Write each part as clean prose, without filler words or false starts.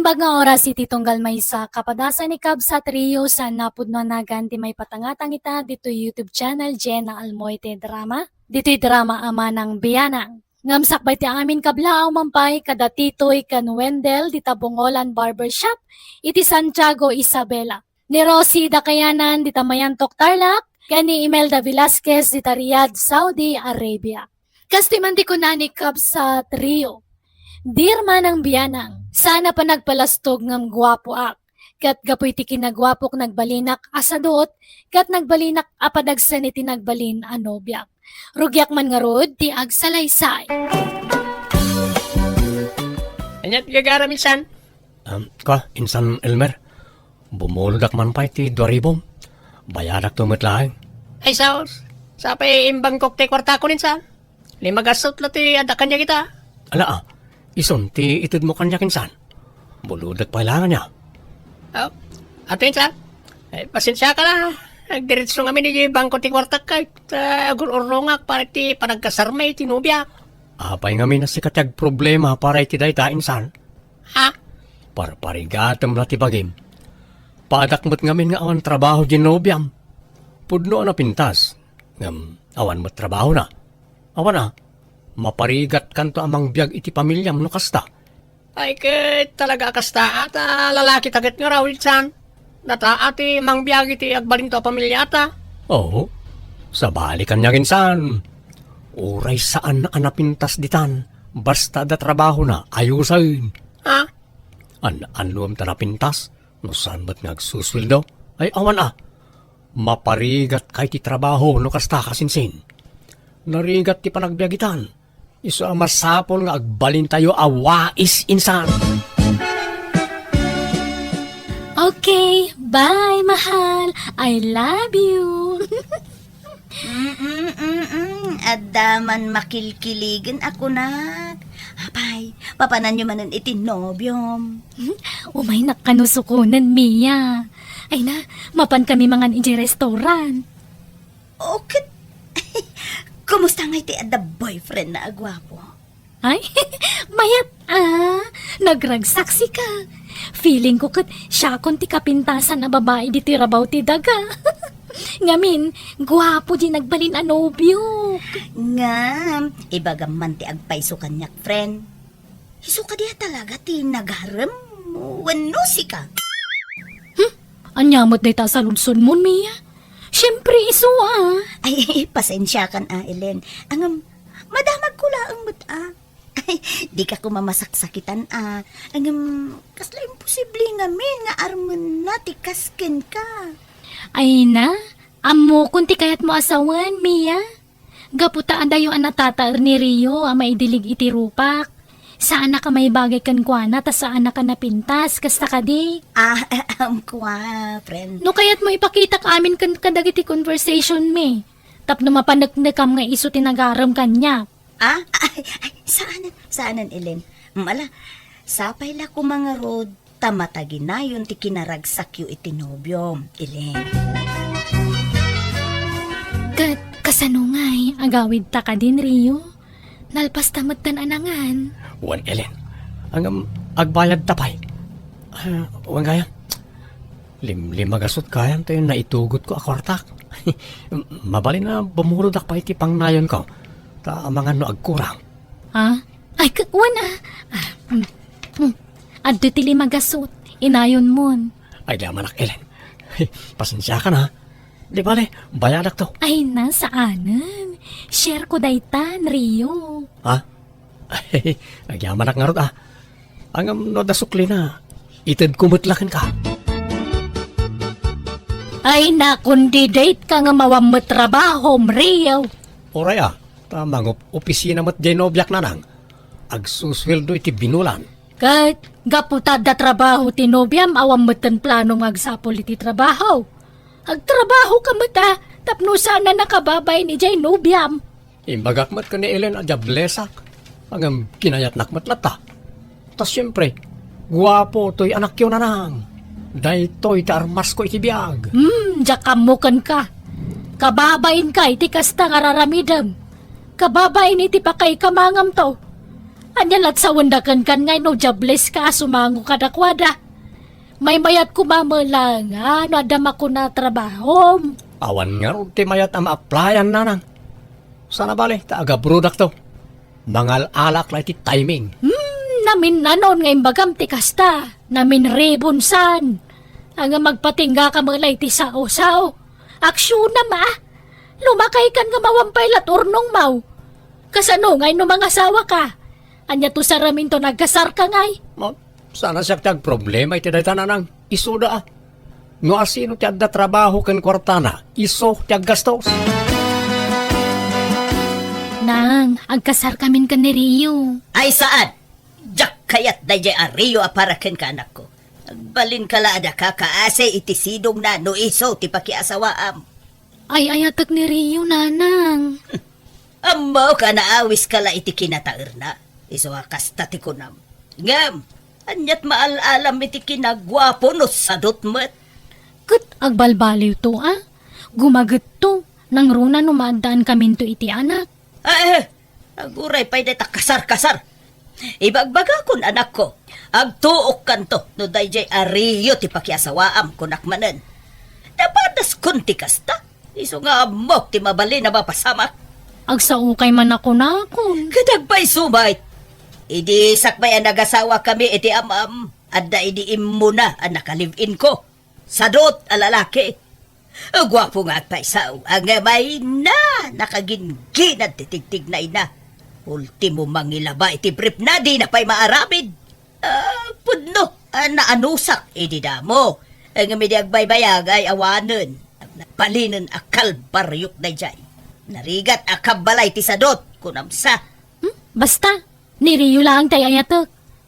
Naimbag nga oras iti tunggal may sa kapadasan ni Cab sa trio sa napudno na ganti may patangatang ita dito YouTube channel Jenna Almoite Drama. Dito'y drama ama ng biyanang. Ngamsakbay ti amin kablao mampay kada Titoy kan Wendell di Tabungolan Barbershop iti Santiago Isabela. Ni Rosie da Kayanan di Tamayantok Tarlac kani Imelda Velasquez di Riyadh, Saudi Arabia. Kastiman di ko na ni Cab sa trio. Dirma ng biyanang, sana pa nagpalastog ngam gwapo ak. Kat gapoy ti kinagwapok nagbalinak asadot, kat nagbalinak apadagsan iti nagbalin anobyak. Rugyak man nga rod, ti agsalaysay. Anyat gagara minsan? Insan Elmer, bumuludak man pa iti 2,000. Bayadak tumitlaing. Ay saos, sa pa imbang kokte kwarta ko ninsan. Limagasot ti ada kanya kita. Ala ison ti itid mo kanya kinsan. Buludak pa ilangan niya. Oh, ato insan? Ay, pasensya ka na. Nagdiretso nga ni bangko ti kwarta ka. Agururungak para ti panagkasarmay ti nubyak. Apay nga na si katyag problema para iti dayta insan. Ha? Para parigatam na ti bagim. Padakmat ngamin nga awan trabaho di nobyam. Pudno na pintas. Ngam awan mo trabaho na. Awan na. Maparigat kanto amang biyag iti pamilyam no kasta. Ay, talaga kasta at lalaki tagat nga raw insan. Nata ati mang biyag iti agbalin to pamilya ata. Oo. Sa balikan niya kinsan. Uray saan na anapintas ditan. Basta da trabaho na ayusain. Ha? Anuam ta napintas. No saan ba't nagsuswildo? Ay awan Maparigat kay ti trabaho no kasta kasinsin. Narigat ti panagbiagitan. Iso ang masapol nga agbalin tayo awais insan. Okay, bye mahal. I love you. Adaman makilkiligan ako nak. Apay, papanan nyo manan itinobyom. Umay nakanusukunan, Mia. Ay na, mapan kami mga inji restaurant. Okay. Kumusta nga iti ada boyfriend na agwapo? Ay, mayat nagragsaksi ka. Feeling ko kat siya konti kapintasan na babae di tirabaw ti daga. Ngamin, gwapo di nagbalin anobyo. Nga, ibagaman ti agpaiso kanyak, friend. Iso ka diya talaga ti nagharem. Wano si ka? Anyamot na ita sa lungsod mo, Mia. Siyempre, iso Ay, pasensya kan Ellen. Madamag ko laang Ay, di ka ko mamasaksakitan kasla imposible ngamin nga arman na ti kasken ka. Ay na, amo kunti kayat mo asawan, Mia. Gaputaan dayo ang natataar ni Rio ang maidilig iti rupak. Saan na ka may bagay kan kuana, tas saan na ka napintas, kasta ka di. Kwa, friend. No kaya't mo ipakita ka amin kan kadagiti conversation me. Tapno mapanagnagam nga iso tinagaram kanya. Saanan, Ellen? Mala, sapay la ko mga road, tamatagi na yun ti kinaragsak yu itinobyom, Ellen. Kasanungay, agawid ta ka din, Rio. Nalpas tamat tan anangan. Wan Ellen. Agbayad tapay. Wan kaya. Limagasot kayan tayo na itugot ko akwartak. Mabali na bumurudak pa iti pang nayon ko. Ta mga no agkurang. Ay, kakwan Adto ti limagasot. Inayon mon. Ay damanak Ellen. Pasensya ka na. Di bale, bayadak to. Ay na, saanan? Share ko daytan, Rio. Ay, nagyamanak nga rot Ang no da sukli na. Itid kumutlakin ka. Ay na, kundi date ka nga mawamot trabaho, Rio. Oray tamang opisina mat genobyak na nang. Agsusweldo iti binulan. Kat, gaputad da trabaho tinobyam, awamatan plano magsapol iti trabaho. Agtrabaho ka mata, tapno sana nakababay ni Jay Nobyam. Imbagakmat ka ni Ellen adya blesak. Ang kinayatnak matlata. Tas siyempre, guwapo to'y anak yun na nang. Dahil to'y tarmas ko iti biyag. Jakamukan ka. Kababain ka iti kasta nga raramidam. Kababain iti pa kay kamangam to. Anyalat sa wandakan kan ngay no jobless ka sumango ka dakwada. May mayat ko mamalang no adama ko na trabaho. Awan nga ron ti mayat ang ma-applyan nanang. Sana bale, taaga product to. Mangal alak lang ti timing. Namin nanon ngay bagam ti kasta. Namin ribon san. Ang magpatingga ka malay ti sao-sao. Aksyon na ma. Lumakay kan nga mawampay lat urnong mau. Kasano ngay no mga asawa ka. Anya to sa ramin to nagkasar ka ngay. Sana siya tiyag problema iti dayta nanang. Isuda ah. No asino tiyag da trabaho ken kwartana. Iso tiyag gastos. Nang, agkasar kamin ka ni Rio. Ay saan? Jak kayat dayjay ariyo aparaken ka anak ko. Agbalin ka laada ka kaase iti sidong na no iso ti pakiasawaam. Ay ayatag ni Rio, nanang. Ammo ka naawis ka la iti kinataer na. Iso kasta ti kunam. Ngam, anyat maalalam iti kinagwapo no sadot met. Kat agbalbaliw to Gumagat to. Nang runa numadaan kamin to iti anak. Aguray pa'y deta kasar-kasar. Ibagbaga kun anak ko. Agtuok kanto no dayjay ariyo ti pakiasawaam kunak manen. Dapatas kun ti kasta. Iso nga amok ti mabali na mapasamak. Agsaukay man ako na akon. Kadagpay sumay. Idi sakbay ang nagasawa kami iti amam. Adda idi imuna ang nakalivin ko. Sadot alalaki. Gwapo nga at paisaw. Ang may na nakaginginad titigtig na ina. Ultimo mangilaba iti brief na di na pa'y maarabid. Pudno, naanusak idi damo. Ang midiagbaybayag ay awanan. Palinan akal baryok na dyan. Narigat akabalay ti sadot kunamsa. Basta, ni Rio lang tayo ayatok.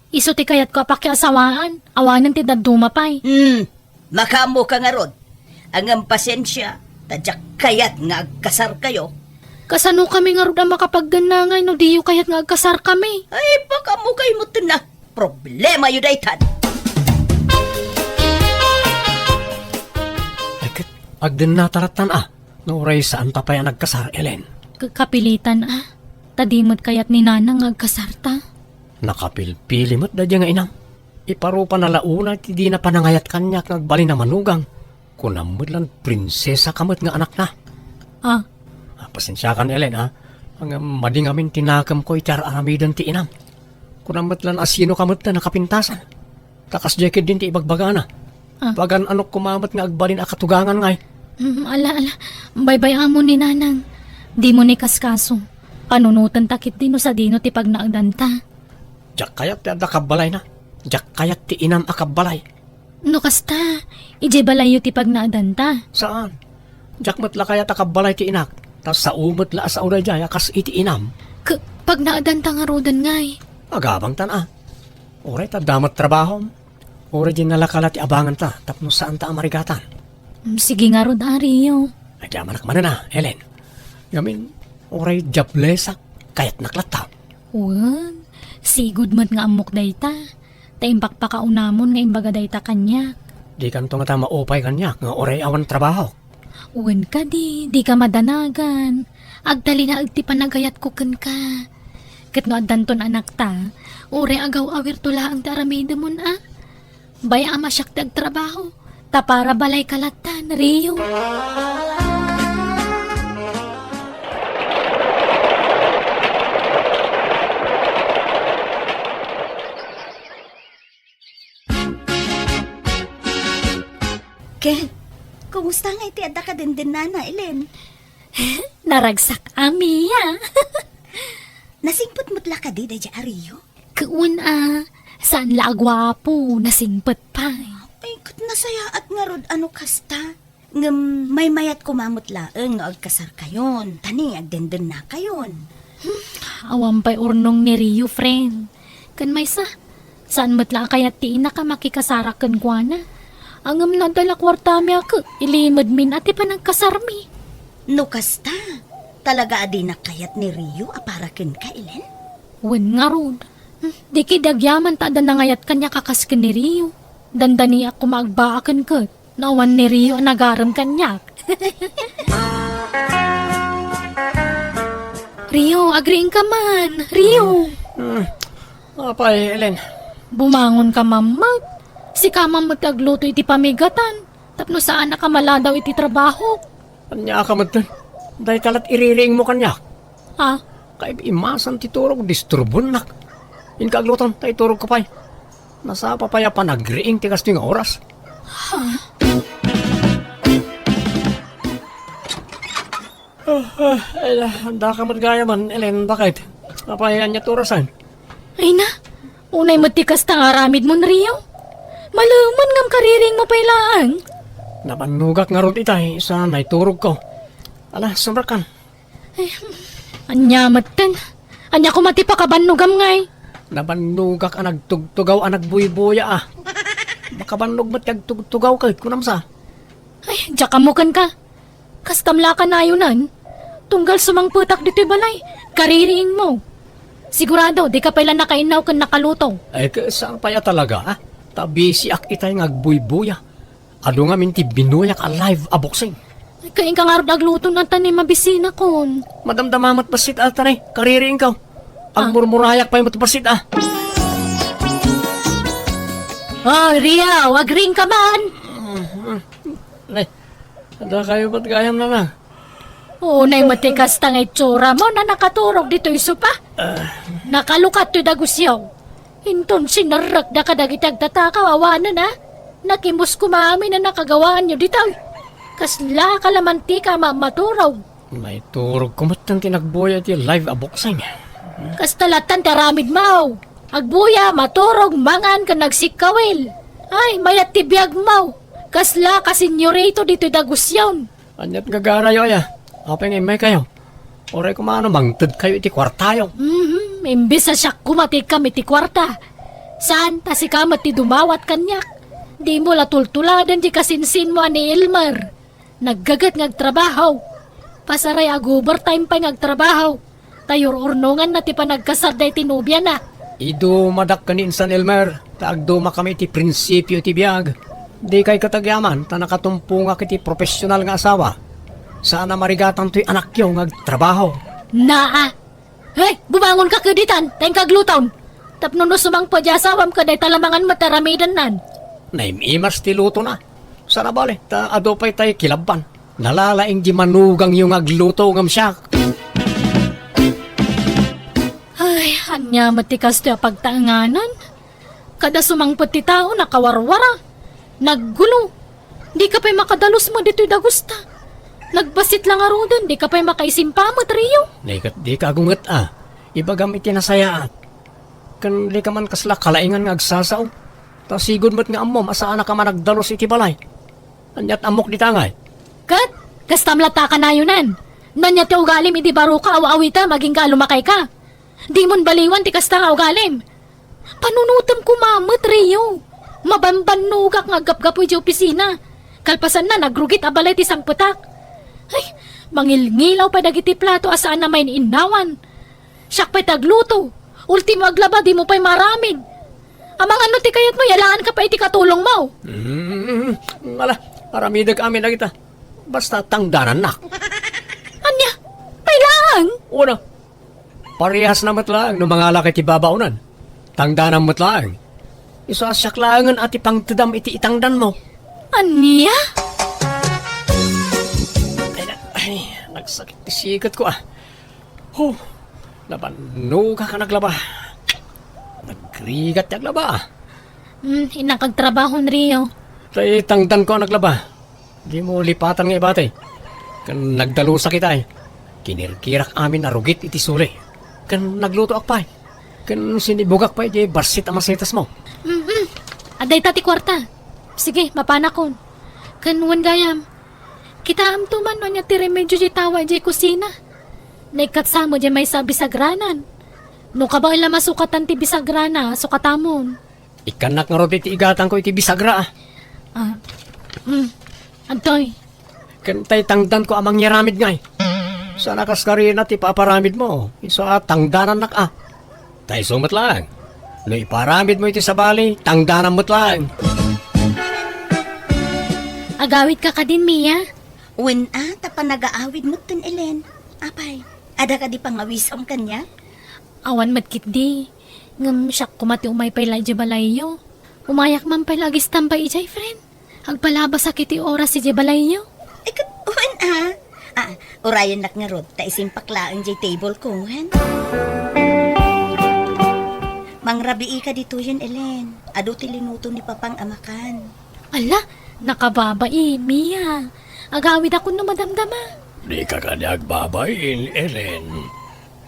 Iso ti kayat ko apakiasawaan. Awanan ti dadumapay. Makamo ka nga ron. Ang pasensya, tadyak kayat nga agkasar kayo. Kasano kami nga rin ang makapagganangay no diyo kayat nga agkasar kami. Ay, baka mo kayo mo na. Problema yun ay tan. Agden na taratan Nauray saan pa pa yan nagkasar, Ellen? Kapilitan Tadimot kayat ni nanang agkasarta. Nakapilpili mo't da nga inam. Iparupa na launa ti di na panangayat kanyak nagbali na manugang. Kunamod lang prinsesa kamot nga anak na. Pasensya kan, Ellen Ang mading amin tinakam ko itar aramidan ti inam. Kunamot lang asino kamot na nakapintasan. Takas jacket din ti ibagbagana. Bagan anok kumamot nga agbalin akatugangan ngay. Ala, baybay amo ni nanang. Di mo ni kaskaso. Panunutan takit dino sa dino ti pagnaagdanta. Jak kayat ti adda kabalay na. Jak kayat ti inam akabalay. No kasta, ije balayo ti pagnaagdanta. Saan? Jak matla kayat akabalay ti inak. Tas sa umot la sa uray jaya kas iti inam. Pagnaagdanta nga rodan ngay. Agabang tan Oray ta damat trabaho. Oray din nalakala ti abangan ta. Tapno saan ta amarigatan. Sige nga rod, Rio. Ay di amanak man na, Ellen. Yamin, oray jablesak, kayat naklata. Uwan, sigud man nga amok dayta. Taimbak pa kaunamon nga imbaga dayta kanyak. Di kanto nga ta maupay kanyak, nga oray awan trabaho. Uwan ka di ka madanagan. Agdali na agti panagayat ko kan ka. Kat no adanton anak ta, oray agaw awir tula ang taramida mo na. Baya amasyak tag trabaho. Ta para balay kalatan, Rio. Ken, kumusta nga iti adda ka din nana, Ellen? Naragsak ami, Nasingpot mo't la ka di dayjay ariyo? Kuun saan la agwapo, nasingpet pa. Ay, kat nasaya at nga rod ano kasta. Ngam may mayat kumamot laeng nga agkasar kayon. Tani, agdenden na kayon. Awampay urnong ni Rio, friend. Kan may saan matla kaya ti ina ka makikasarakan kwa na. Angam na dala kwartami ako, ilimad min ati pa nagkasarmi. No kasta, talaga adi na kayat ni Rio aparakin ka, Ellen? Wen nga rod. Di kidagyaman ta danangayat kanya kakaskin ni Rio. Dandani ako magbaakan ka. Nawan ni Rio nagaram kanyak. Rio, agreeing ka man. Rio. Apay, Ellen. Bumangon ka, mammat. Si kamang magtagluto iti pamigatan. Tapno saan na kamala daw iti trabaho. Anya ka matan. Dahil kalat iriring mo kanya. Ha? Kay imasan ti turog, disturbon nak. Inkagluton, tayo turog ka pa'y. Nasa papaya pa nagriing ti kasto nga oras. Ay, handa ka matgaya man, Ellen, bakit? Napahiyan niya turasan. Ay na, unay matikas ta nga ramid mo Rio. Maluman ngam kariring mo pailaan. Napanugak nga ron itay, sa naiturog ko. Ala, sumrakan. Anya matan. Anya ko matipakabanugam ngay. Napanugak ang nagtugtugaw ang nagbuybuya ah. Makabannog mat kagtugtugaw kahit kunamsa. Ay, jakamukan ka. Kastamla ka na yunan. Tunggal sumangputak dito'y balay. Kaririing mo. Sigurado, di ka pala nakainaw kan nakaluto. Ay, saan pa ya talaga ah? Tabi si ak itay ngagbuybuya. Ano nga minti binuyak alive aboksing. Ay, kain ka nga rin nagluto ng tanim mabisina kon. Madamdamamat basit ataray, kaririing ka. Ang murmurayak pa yung matbasit ah. Oh, Ria, wag ring ka man. Ay, handa kayo ba't gayam na lang? Unay matikas tang itsura mo na nakaturog dito iso pa. Nakalukat to dagusyaw. Hinton sinarag na kadagitag tatakaw awanan na. Nakimus kumami na nakagawaan nyo dito. Kasla kalamanti ka maturog. May turog kumatan tinagboya ti live aboksing. Kastalatan taramid mau. Agbuya, maturog, mangan ka nagsikawil. Ay, mayat tibiyag mau. Kasla ka senyorito dito dagusyaw. Anyat gagarayo ya. Apeng imay kayo. Oray kumano mangtad kayo iti kwartayo. Imbis sa siya kumatik kami ti kwarta. Saan ta si kamat ti dumawat kanyak? Di mo latultuladan di kasinsin mo ani Elmer. Naggagat ngagtrabaho. Pasaray ag overtime pa ngagtrabaho. Tayor urnungan na ti panagkasarday tinubya na. Ido madak kanin San Elmer. Taagduma kami ti prinsipyo ti biyag. Di kay katagyaman ta nakatumpunga kiti profesional nga asawa. Sana marigatan to'y anak yung ngagtrabaho. Naa! Hey, bumangon ka kaditan, tayong kagluton. Tapno no sumang pa di asawam ka day talamangan mataramidan nan. Naimimas ti luto na. Sana bale, ta adopay tayo kilaban. Nalalaing di manugang yung agluto ngam siya. Ay, anya matikas to pagtaanganan. Kada sumangpot ti tao nakawarwara. Naggulo. Di ka pa'y makadalos mo dito'y dagusta. Nagbasit lang arudan, di ka pa'y makaisimpa mo, Trio. Di ka agungat ah. Iba gamit tinasayaan. Kan di ka man kasla kalaingan nga agsasaw. Ta sigod mat nga amom, asaan ka man nagdalos iti balay. Anyat amok di tangay. Kat, kastamlata ka na yunan. Nanyat ti ugalim, iti baro ka, awawita, maging kalumakay ka. Di mon baliwan, ti kasta nga ugalim. Panunutam ko mama, Trio. Mabambanugak nga gap-gapoy di opisina. Kalpasan na, nagrugit abalay ti sangputak. Ay, mangilngilaw pa dagiti plato asaan na may inawan. Siyak pa'y tagluto. Ultimo aglaba, di mo pa'y maramig. Amang ano ti kayat mo, yalaan ka pa iti katulong mo. Wala, paramidag amin na kita. Basta tangdanan na. Anya, pailang. Una, parehas na matlaang no mga laki ti babaunan. Tangdanan matlaang. Isasyak langan at ipangtadam iti itangdan mo. Anya? Ay, nagsakit ti sikat ko ah. Nabanuga ka naglaba. Nagrigat naglaba ah. Inakagtrabaho Rio. Tay tangdan ko naglaba. Di mo lipatan nga ibatay. Kan nagdalusa kita eh. Kinirkirak amin arugit iti suli. Kan nagluto akpay. Kan sinibugak pa iti barsit ang masitas mo. Aday tati kwarta. Sige, mapanakon. Kanuan gayam. Kita amtuman no niya ti remedyo di tawa di kusina. Naikatsamo di may sa bisagranan. No ka ba ila masukatan ti bisagrana, sukatamon. Ikanak nga roti ti igatan ko iti bisagra ah. Antoy, Kan tay tangdan ko amang yaramid ngay. Sana kaskari na ti paparamid mo. Isa tangdanan nak ah. Tay sumat lang. No iparamid mo iti sabali, tangdanan mo't lang. agawit ka ka din, Mia. Wen tapan nag-aawid mo tun, Ellen. Apay, ada ka di pangawisom kanya? Awan matkit di. Ngam siyak kumati umay pala di balayo. Umayak man pala agis tambay ijay, friend. Agpalabas sakiti oras si di balayo. Ikat, uwan urayan nak nga rod, ta isimpak laang jay table ko, hen. Mangrabii ka dito yun, Ellen. Ado tilinuto ni Papang amakan. Ala, nakababai, Mia. Agawid ako na madamdama. Di ka kanyag babayin, Ellen.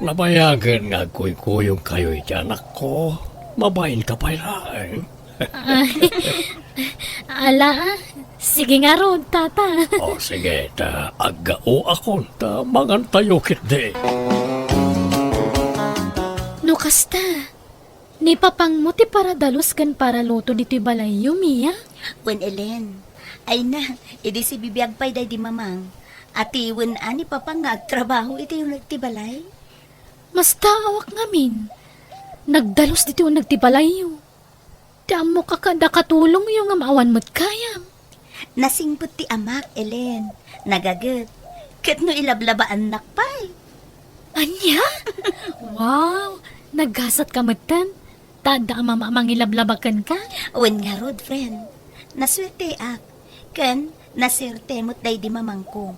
Nabayagan nga kuy-kuyong kayo'y tiyanak ko. Mabayin ka pa lang. Ala, sige nga ron, tata. O sige, agao ako, mangan tayo kit No kasta, ni papang mo ti para dalos kan para loto dito'y balayo, Mia. Wen Ellen, ay na, edi si bibiyag pa'y day di mamang. Ati wen ani Papang nga agtrabaho iti yung nagtibalay. Mas taawak ngamin. Nagdalos dito yung nagtibalayo. Tamo ka kada katulong yung amawan mo't kayam. Nasingbot ti amak, Ellen. Nagagat. Kat no ilablabaan nakpay. Anya? Wow, naggasat ka matan. Tada mamamang ilablabakan ka. Wen nga rod, friend. Naswerte ak. Ken, naserte mo't day di mamang ko.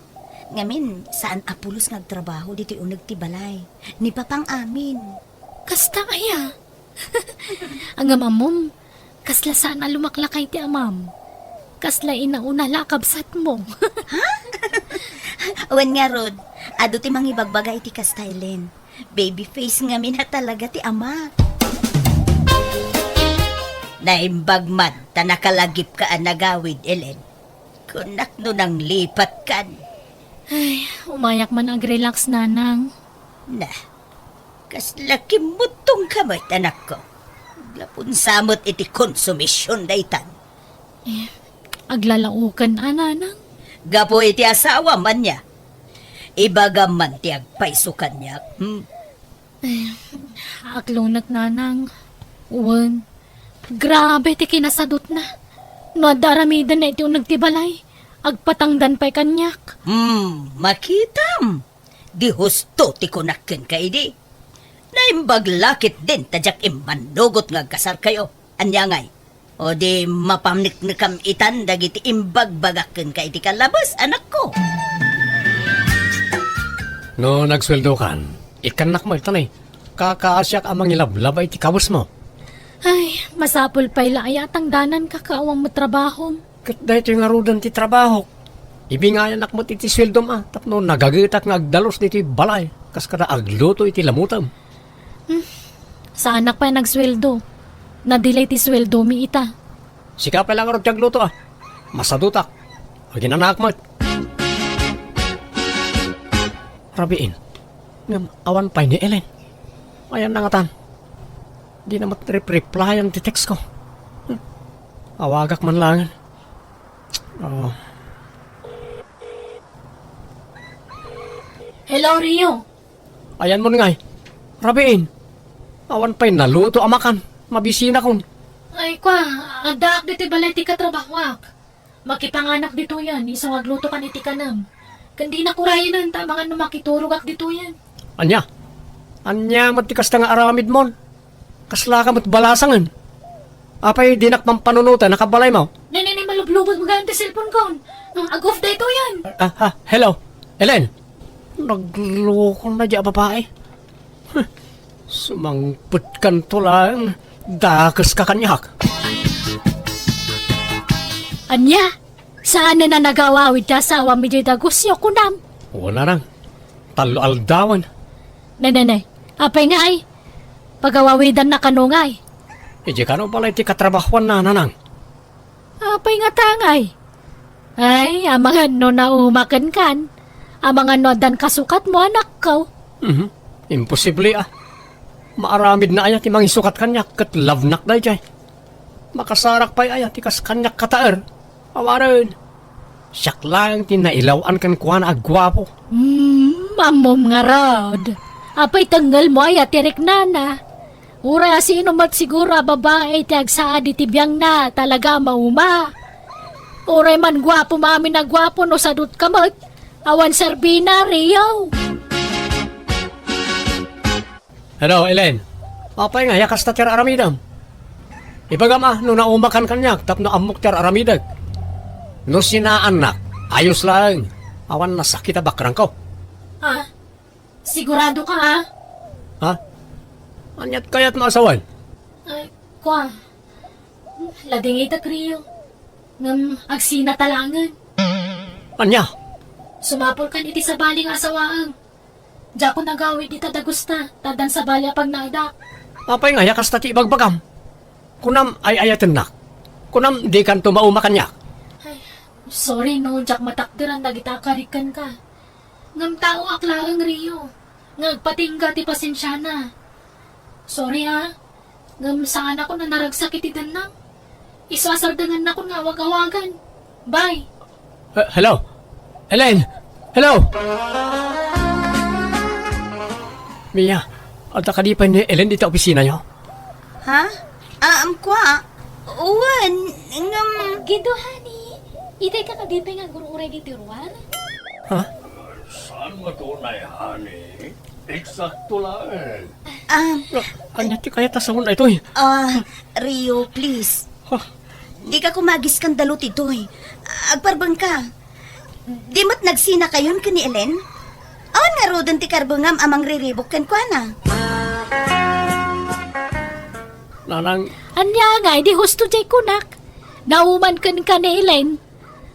Ngamin, saan apulos nagtrabaho dito yung nagtibalay. Ni Papang amin. Kasta kaya? Ang amamom, kasla sana lumaklakay ti amam. Kasla inauna lakabsat mo. Wen nga rod, ado ti mangibagbagay ti kastylen. Baby face ngamin na talaga ti ama. Naimbagman, ta nakalagip ka ang nagawid, Ellen. Kunak no nang lipat kan. Ay, umayak man ag-relax nanang. Na, kas laki mutong kamay, anak ko. Lapun samot iti konsumisyon daytan. Aglalaukan nanang. Gapo iti asawa man niya. Ibaga man ti agpaisukan niya. Aklunat nanang. Uwan. Grabe ti kinasadot na. No daramidan na iti yung nagtibalay. Agpatangdan pa'y kanyak. Makitam. Di husto ti kunakken ka idi. Naimbaglakit din tadyak immanugot nga kasar kayo. Anyangay. O di mapamniknikam itan dagiti imbagbagakken ka iti kalabas, anak ko. No, nagsweldo kan. Ikanak mo itanay. Kakaasyak amang ilablabay ti kabus mo. Ay, masapol pa'y laayatang danan kakaawang mo trabaho. Kat dahito yung arudan ti trabaho. Ibingayan ak mo iti sweldo ma. Tapno nagagitak nga agdalos dito balay. Kas kada agluto iti lamutam. Sa anak pa nagsweldo. Na-delay ti sweldo mi ita. Sika pa lang arot ti agluto Masadutak. Aginanak mo. Rabiin. Ngam awan pa ni Ellen. Ayan na nga tan. Di na matrip-reply ang ti text ko. Awagak man lang. Hello, Rio. Ayan mo nga Rabiin. Awan pa'y naluto amakan. Mabisina kon. Ay, kwa. Adak dito balay ti katrabahwak. Makipanganak dito yan. Isang agluto ka ni ti kanam. Kandi na kurayan ta mga numakiturugak dito yan. Anya? Anya matikas nga aramid mon. Kasla ka mo't balasangan. Apay dinak pampanunutan nakabalay mo. Nene, malublubot mo ganyan ti cellphone ko. Agof dito yan. Hello. Ellen. Nagloko na dya babae. Sumangput kan to lang. Dakas ka kanyak. Anya? Saan na nagawawid ka sa awang medyo dagusyo kunam? Wala nang. Talo aldawan. Nene, apay nga ay. Pagawawidan na kanungay. Ije ka no pala iti katrabahuan na nanang. Apay nga tangay. Ay, amangan no naumakan kan. Amangan no dan kasukat mo anak ko. Imposible Maaramid na ayat imang isukat kanyak kat lavnak na jay. Makasarak pa'y ayat ikas kanyak kataer. Awaran. Siyak lang tinailawan kan kuha na agwapo. Mamom nga rod. Apay tanggal mo ay atirik nana. Ura sino mat siguro babae ti agsaad iti biyang na talaga mauma. Ura man gwapo mami na gwapo no sadut kamot. Awan serbina Rio. Hello, Ellen. Apay nga, yakas ta tiyar aramidam. Ibagam no naumakan kanyak, tapno amok tiyar aramidag. No sinaanak, ayos lang. Awan nasakita bakrang ko. Ha? Sigurado ka ha? Ha? Anyat kayat maasawan? Ay, kwa. Lading ita kriyo. Ngam agsina talangan. Anya? Sumapol kan iti sa bali nga asawaang. Diya ko nagawid ita dagusta, tadan sa bali pag naadak. Apay nga, yakas ta ti ibagbagam. Kunam ay ayaten nak. Kunam di kan tumauma kanyak. Ay, sorry no, Jack matakdiran nagitakarikan ka. Ngam tao aklaang Rio. Ngagpatingga ti pasensya na. Sorry ha. Ngam saan ako na naragsakit itanang. Isasardangan na ko nga wag-awagan. Bye. Hello? Ellen? Hello? Mia, ata ka di pa ni Ellen dito opisina nyo? Ha? Kwa? Uwan, ngam... Gido, honey. Itay ka kadipay nga guru-uray di tiruar. Ha? Saan mo tunay, honey? Eksakto lang. Anya ti kaya tasawon na ito eh. Rio, please. Ha? Di ka kumagis kang dalot ito eh. Agparbang ka. Di mo't nagsina kayon ka ni Ellen? Awan nga rodan ti karbangam amang riribok kan kwa na. Nanang, Anya nga, di husto jay kunak. Nauman kan ka ni Elaine.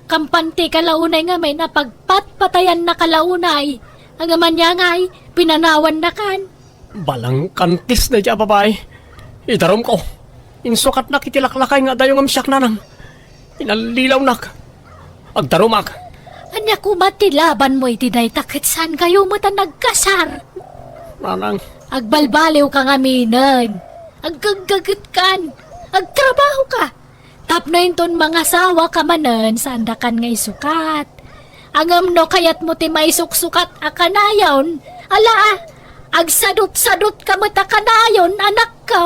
Kampante kalaunay nga may napagpatpatayan na kalaunay. Ang aman niya nga ay pinanawan na kan. balang kantis na dya babae. Idarom ko. Insukat na kitilaklakay nga dayong amsyak nanang. Inalilaw nak. Agdarumak. Anya kumati laban mo iti day takit saan kayo mo ta nagkasar. Nanang, Agbalbaliw ka nga minan. Aggagat kan. Agtrabaho ka. Tapno inton mga sawa ka manan sa andakan nga isukat. Angam no kayat mo ti may suksukat akanayon. Ala agsadot-sadot ka mo ta kanayon anak ka.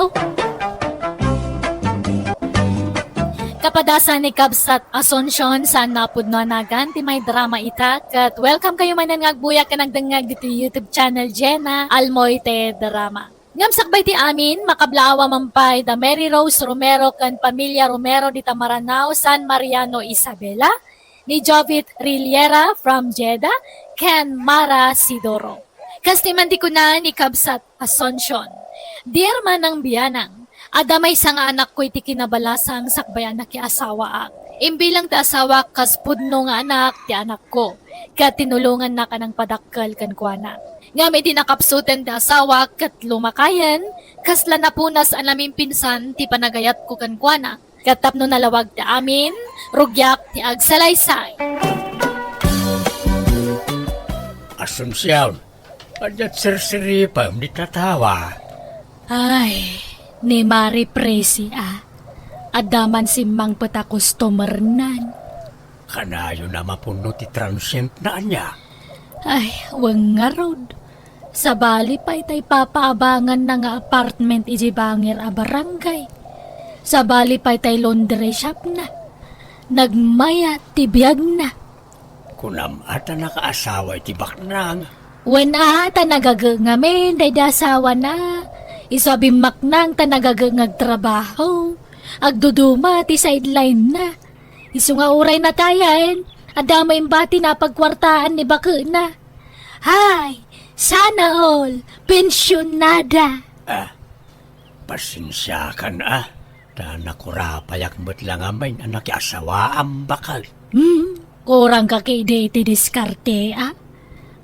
Kapadasan ni Kabsat Asuncion sa Napudnoanagan ti may drama ita kat welcome kayo manan ngagbuya ka nagdangag dito YouTube channel Jenna Almoite Drama. Ngam sakbay ti amin makablawa mampay da Mary Rose Romero kan pamilya Romero di Tamaranao San Mariano Isabela ni Jovit Riliera from Jeddah ken Mara Sidoro. Kastiman ti kuna ni Kabsat Asuncion. Dear manang biyanang adamay sa nga anak ko iti kinabalasang sakbayan na ki asawa ak. Imbilang ti asawa kas pudno nga anak ti anak ko. Kat tinulungan na ka ng padakkel kan kuana. Nga may dinakapsuten ti asawa kat lumakayan. Kasla napunas ang naming pinsan ti panagayat ko kan kuana. Kat tapno nalawag ti amin. Rugyak ti agsalaysay. Asunsyon, adyat sirsiripam di tatawa. Ay, ni Mari Presi Adaman si Mang Pata customer nan. Kanayo na mapuno ti transient na anya. Ay, wang nga rod. Sa bali pa itay papaabangan na nga apartment iji bangir a barangay. Sa bali pa itay laundry shop na. Nagmaya tibiyag na. Kunam ata nakaasawa iti baknang. Wen ata nagagangamin day dasawa na. Isabimak nang ta nagagangag trabaho. Agduduma ti sideline na. Isu nga uray na tayan. Adamay bati na pagkwartaan ni Bako na. Hay, sana all, pensyonada. Pasensya ka na. Ta nakurapayak mo't lang amay na nakiasawa ang bakal. Kurang ka kay ti diskarte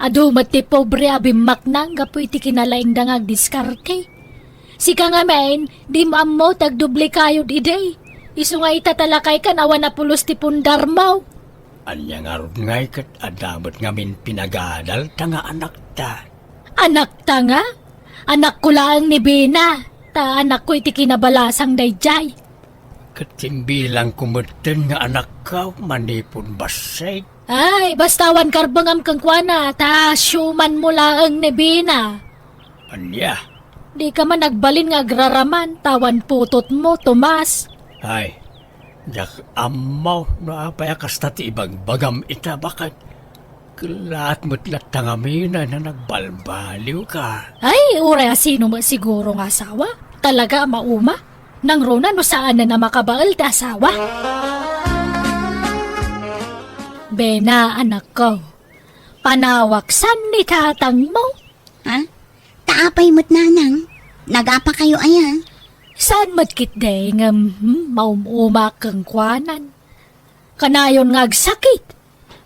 Adumat ti pobre abimak nang gapu iti kinalaing dangag diskarte. Sika nga main, di maammo tagdubli kayo diday. Isu nga itatalakay ka nawa na pulos ti pundar mo. Anya nga rod ngay kat adamot ngamin pinagadal ta nga anak ta. Anak ta nga? Anak ko lang ni Bina. Ta anak ko iti kinabalasang dayjay. Katimbilang kumuten nga anak ka manipon basay. Ay, bastawan karbangam kang kwana. Ta syuman mo lang ni Bina. Anya? Di ka man nagbalin nga agraraman. Tawan putot mo, Tomas. Ay, jak amaw na apaya kasta ti ibang bagam ita bakit. Lahat mo't latangaminan na nagbalbaliw ka. Ay, ura sino mo siguro nga asawa? Talaga mauma? Nang rona no saan na makabaal ta asawa? Bena, anak ko. Panawaksan ni tatang mo. Ha? Taapay mo't nanang. Nagapa kayo aya. Saan matkit day nga maumuma kang kwanan? Kanayon nga agsakit.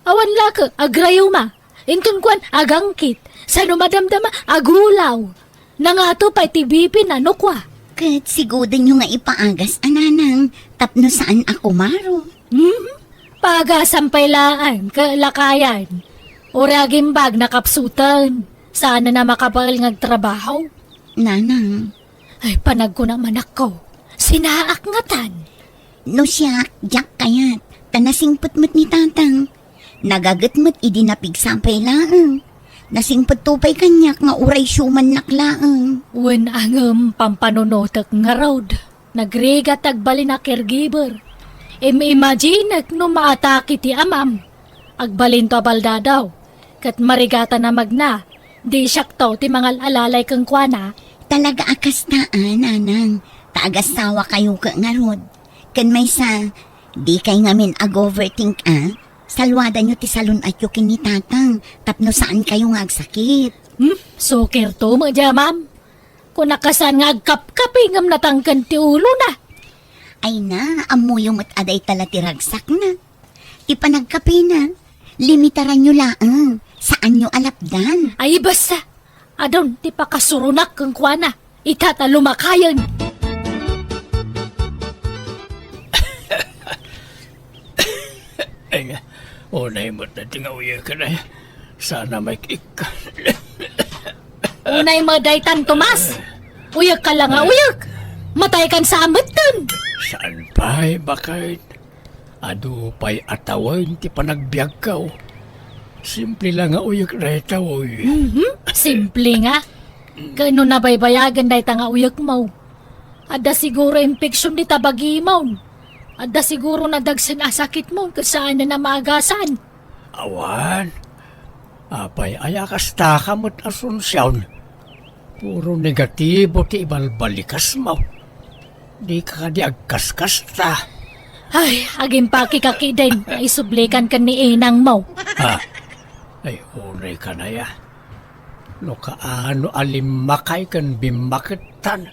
Awan la ka, agrayo ma. Intun kwan, agangkit. Sa numadamdama, agulaw. Nangato pa itibipin na nukwa. Kat sigudan nyo nga ipaagas, ananang. Tapno saan ako maro. Pagasampaylaan, kalakayan. Oraging bag nakapsutan. Sana na makapal ngagtrabaho. Nanang, Ay, panag ko naman ako. Sinaakngatan. no siya, jak kayat. Tanasingput mo't ni tatang. Nagagat mo't idinapigsampay laang. Nasingput tupay kanyak nga uray syuman naklaang. Wen ang pampanunotak nga road. Nagrigat agbali na caregiver. Imagine no maatake ti amam. Agbalin to balda daw. Kat marigata na magna. Di siyak to ti mga alalay kang kwana. Talaga akastaan, nanang. Taagasawa kayo ka nga rod. Kan may sa, di kay ngamin ag-overthink Salwada nyo ti salon at yung kinitatang. Tapno saan kayo nga agsakit. So kerto mo dya, ma'am. Kung nakasan nga agkap-kapingam natangkan ti ulo na. Ay na, amuyo mo't aday tala ti ragsak na. Ipanagkapi na. Limitaran nyo laang. Saan nyo alapdan? Ay basta. Adon, ti pakasurunak kang kwana. Itatalumakayan. Ay, unay mo't na tingawiya ka na. Sana may kika. Unay madaytan, Tomas. Uyag ka lang nga, uyag. Matay kan sa amatan. Saan pa'y bakit? Ado pa'y atawan ti panagbiag ka. Simple lang nga uyag na ito. Simple nga. Kano na baybayagan dahi nga uyag mo. Ada siguro infeksyon di tabagi mo. Ada siguro nadagsan asakit mo kung saan na namagasan. Awan. Apay ayakas taka mo't asunsyawn. Puro negatibo ti ibalbalikas mo. Di ka di agkaskas ta. Ay, aging pakikaki din. Isublikan ka ni inang mo. Ha? Ay, unay ka na ya. No kaano alimakay kan bimakitan.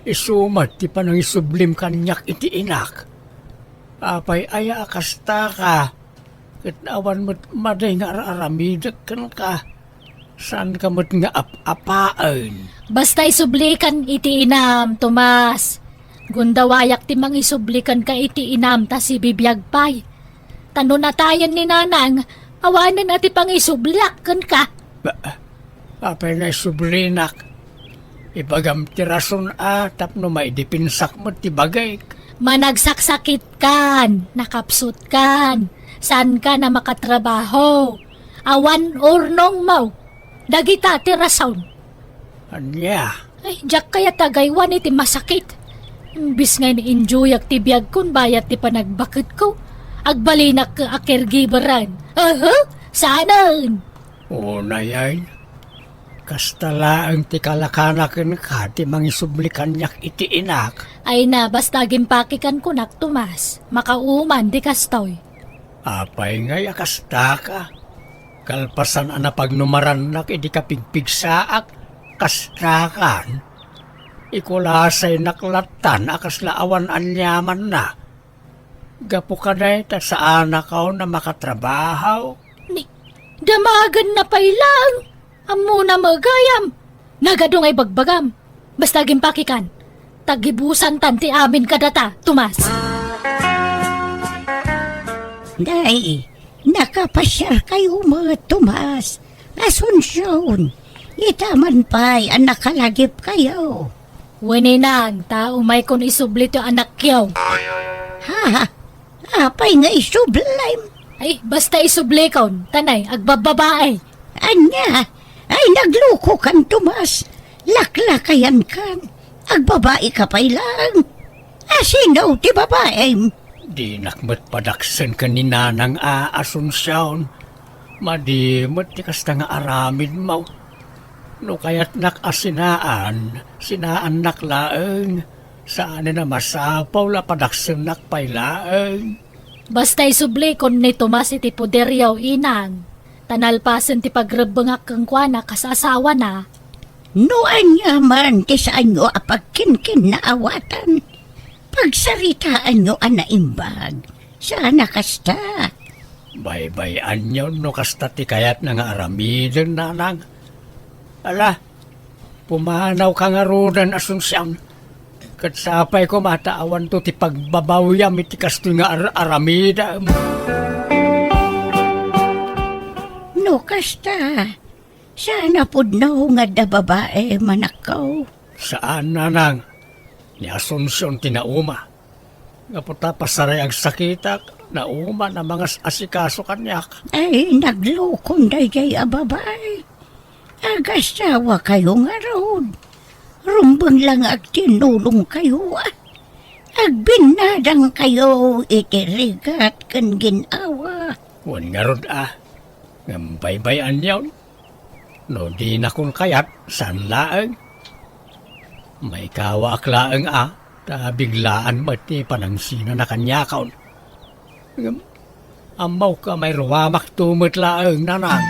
Isumat ti panang isublim kanyak iti inak. Apay aya akasta ka. Kitnawan mo't maday nga aramidak kan ka. Saan ka mo't nga apaan? Basta isublikan iti inam, Tomas. Gundawayak ti mang isublikan ka iti inam ta si bibiyag pay. Tano na tayan ni nanang, awanan ati pang isublak kan ka. Apay na isublinak. Ibagam ti rason tapno may dipinsak mo ti bagay. Managsaksakit kan, nakapsut kan, saan ka na makatrabaho. Awan urnong mo, dagita ti rason. Anya? Ay, jak kaya tagaywan iti masakit. Imbis nga ni-enjoy ak ti biyag kun bayat ti panagbakit ko. Agbalinak ka caregiveran. Saan? Una yan. Kastala ang ti kalakanakin ka ti mangisublikan niyak iti inak. Ay na, basta gimpakikan ko nak, Tomas. Makauman di kastoy. Apay nga yakasta ka. Kalpasan ana pagnumaran nak idi ka pigpigsaak. Kastakan. Ikulasay naklatan akas laawan anyaman na. Gapo ka na ita saan ako na makatrabaho. Ni, damagan na pailang. Amo na magayam. Nagadong ay bagbagam. Basta gimpakikan. Tagibusan tanti amin kadata, Tomas. Day, nakapasyar kayo mga Tomas. Asunsyon. Itaman pa'y anak kalagip kayo. Waninang, tao may kon isublito anak yaw. Ha? Apay nga isublime. Ay, basta isublikon. Tanay, agbababae. Anya, ay nagluko kan Tomas. Laklakayan kan. Agbabae ka pa lang. Asinaw ti babae. Di nakmat padaksan ka ni nanang asunsyaon. Madimot ti kasta nga aramid mo. No kaya't nakasinaan, sinaan naklaeng, saan na masapaw la padaksin nakpailaeng. Basta isubli kon ni Tomas iti poderyaw inang. Tanalpasan ti pagrebengak kang kuana kasasawa na. Noan nga man, ti saan nyo apagkinkin na awatan. Pagsaritaan nyo ang naimbag. Sana kasta. Baybayan nyo no kasta ti kayat na nga aramidin nanang. Ala, pumanaw ka nga rodan asunsyan. Kat sapay ko mataawan to ti pagbabawiyam iti kasto nga aramida. No kasta. Sana pudnaw nga da babae manakaw. Saan nanang? Ni Asunsyon tinauma. Nga puta pasaray ang sakitak, nauma na mga asikaso kanyak. Ay, naglukon dayjay a babae. Agasawa kayo nga roon. Rumbang lang ag tinulong kayo ah. Agbinadang kayo itirigat kan ginawa. Wan nga rod Ngambay-bayan yawn. No di na kung kayat, san laeng? May kawak laeng tabiglaan mati panangsina na kanyakaon. Amaw ka may ruwamak tumot laeng nanang.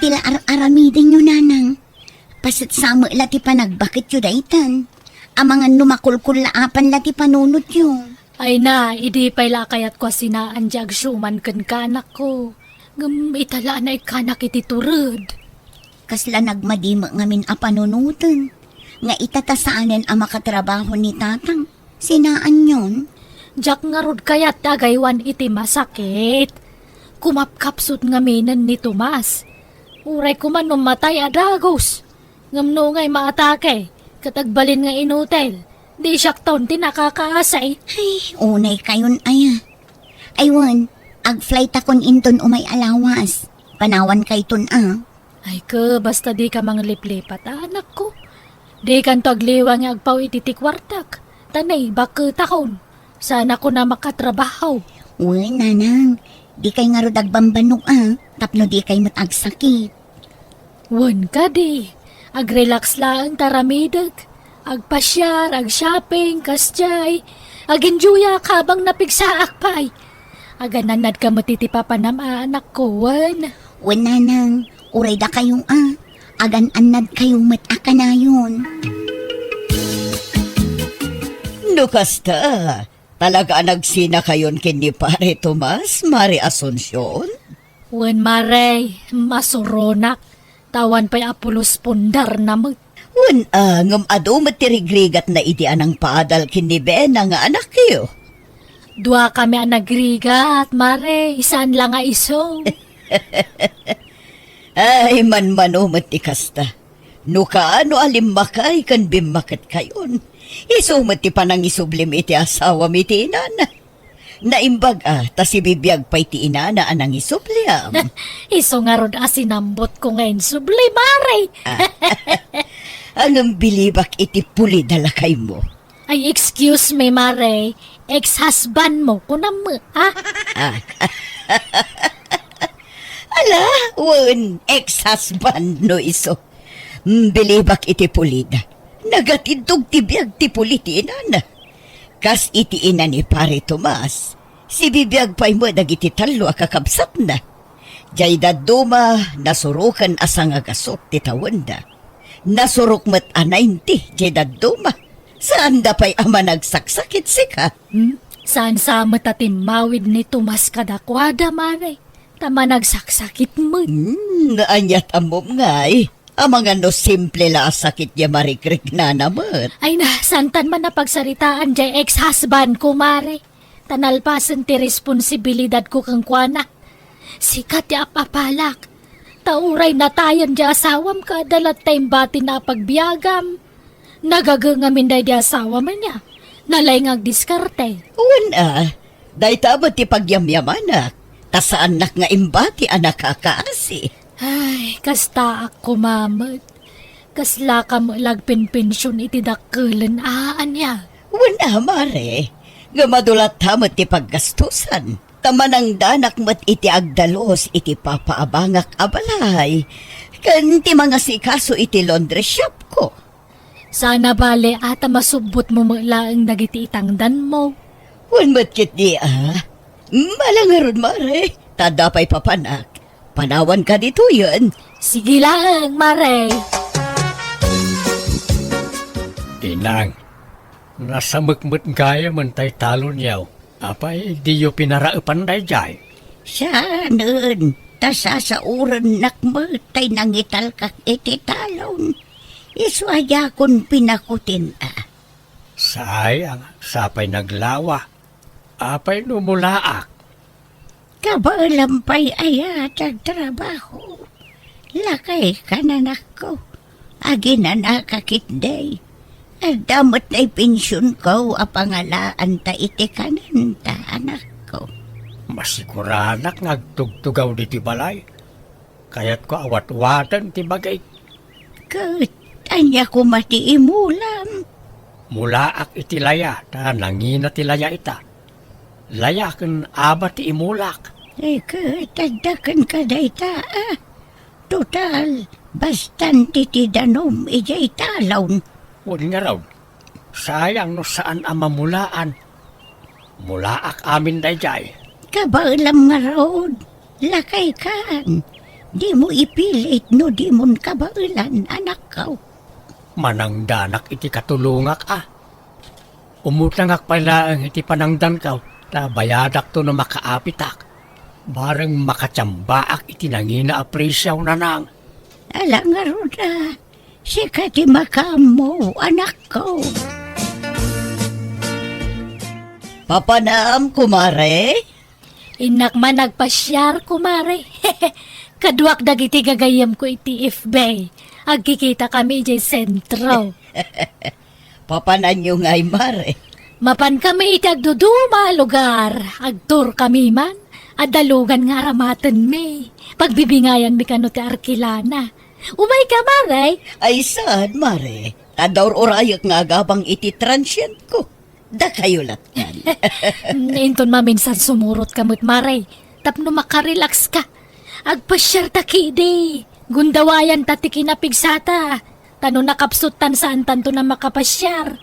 Tila aramidin nyo nanang. Pasit sama lati pa nagbakit yun daitan. Amangan numakulkul laapan lati panunot yun. Ay na, idi pala kayat ko sinaan di agsuman kan kanak ko. Ngam itala na ikanak iti turod. Kasla nagmadima ngamin a panunutan. Nga itatasaanan ang makatrabaho ni tatang. Sinaan yun? Jak nga rod kayat tagaywan iti masakit. Kumapkapsut ngaminan ni Tomas. Uray ko man matay adagos. Ngamno nga'y maatake. Katagbalin nga inutel. Di siyak taon tinakakaasay. Ay, unay kayon aya. Aywan, ag-flight akon inton umay alawas. Panawan kay ton Ay ka, basta di ka mangliplipat, anak ko. Di kan tagliwa nga agpaw ititikwartak. Tanay, baka takon. Sana ko na makatrabaho. Uy, nanang, di kay nga rodag bambanok tapno di kay matagsakit. Wan ka di. Ag-relax lang taramidag. Agpasyar, ag-shopping, kasjay. Ag-enjoya ka bang napigsaak pa'y. Agananad ka matitipapanam anak ko, wan. Wan nanang, uray da kayong agan-anad kayong mataka na yun. No kasta, talaga nagsina kayon kini pare Tomas, Mari Asunsyon? Wan maray, masuronak. Tawan pa'y apulos pundar na mag. Wan ngam ado matirigrigat na iti anang paadal kini Bena nga anak kayo. Dua kami ang nagrigat, mare. Isaan lang nga iso. Ay man mati kasta. No kaano alimmakay kan bimakat kayon. Isumati pa nang isublim iti asawa mi ti inana. Naimbag ta si bibiyag pa'y ti inana anang isubliam. Iso nga rod asinambot ko ngayon subli, mare. Ang bilibak iti puli dalakay mo. Ay, excuse me, mare. Ex-husband mo, kunam mo, ha? Ala, wan, ex-husband no iso. Bilibak iti pulida. Nagatidog ti biyag ti puliti inana. Kas iti ina ni pare Tomas. Si bibiyag pa'y mo dagiti talo akakabsat na. Diyay daduma nasurukan asang agasot ti tawanda. Nasurok mat anaynti diyay daduma. Saan da pa'y ama nagsaksakit sika? Saan sa matatin mawid ni Tomas kadakwada, mare? Tama nagsaksakit mo. Naanyat amom ngay. Ang mga no simple la sakit ya marikrik na naman. Ay na, santan man na pagsaritaan diyay ex-husband ko, mare. Tanalpasan ti responsibilidad ko kang kuana. Sikat ya apapalak. Tauray na tayan di asawam ka dalat tayong bati na pagbiagam. Nagagangamin day di asawa man niya. Nalay ngag diskarte. Una, dahi tama ti pagyamyamanak. Tasaan nak nga imbati anak kakaasi. Ay, kasta ako mamad. Kasla ka mo lagpin-pensyon iti dakkelan niya. Una, mare. Nga madulat tama ti paggastusan. Tamanang danak mat iti agdalos iti papaabangak abalay. Kan ti mga sikaso iti laundry shop ko. Sana bale ata masubot mo mula ang dagiti itangdan mo. Wan matkit di Malangaron mare. Tadapay papanak. Panawan ka dito yun. Sige lang, Mare. Inang, nasa mukmut gaya man tay talon yaw. Apay, di yo pinaraapan day jay. Siya nun. Tasasauran nakmatay nangital kak iti talon. Iswaya kon pinakutin Sayang, sapay naglawa. Apay numulaak. Kabalampay ayat ang trabaho. Lakay kananak ko. Agi na nakakitday. At damot na'y pensyon ko apangalaan ta iti kanan ta anak ko. Masiguranak ngagtugtugaw di ti balay. Kaya't ko awat-watan ti bagay. Kat, anya ko matiimulam. Mulaak iti laya, ta nangina ti laya ita. Laya ken aba ti imulak. Kat, agdakan ka dayta Total, bastante ti danom ijay talon. Huwag nga raw. Sayang no saan ang mamulaan. Mulaak amin day jay. Kabalam nga raod. Lakay kaan. Di mo ipilit no di mon kabailan anak ko. Manangdanak iti katulungak Umutangak pala ang iti panangdan kaw. Ta bayadak to no makaapitak. Barang makatsambaak iti nangina apresyaw na nang. Ala nga roda. Sika ti makamo anak ko. Papanam kumare? Inak man nagpasyar, kumare. Kaduak dagiti gagayam ko iti FB. Agkikita kami iti sentro. Papanan nyo nga'y mare. Mapan kami iti agduduma lugar. Agtur kami man. Adalugan nga ramatan me. Pagbibingayan mi kano ti Arkilana. Umay ka, mare. Ay saan mare? Tadaw orayak nga gabang iti transient ko. Da kayo latyan. Inton maminsan sumurot kamot, mare. Tapno makarelax ka. Agpasyar ta kidi. Gundawayan ta ti kinapigsata. Tano nakapsutan saan tanto na makapasyar.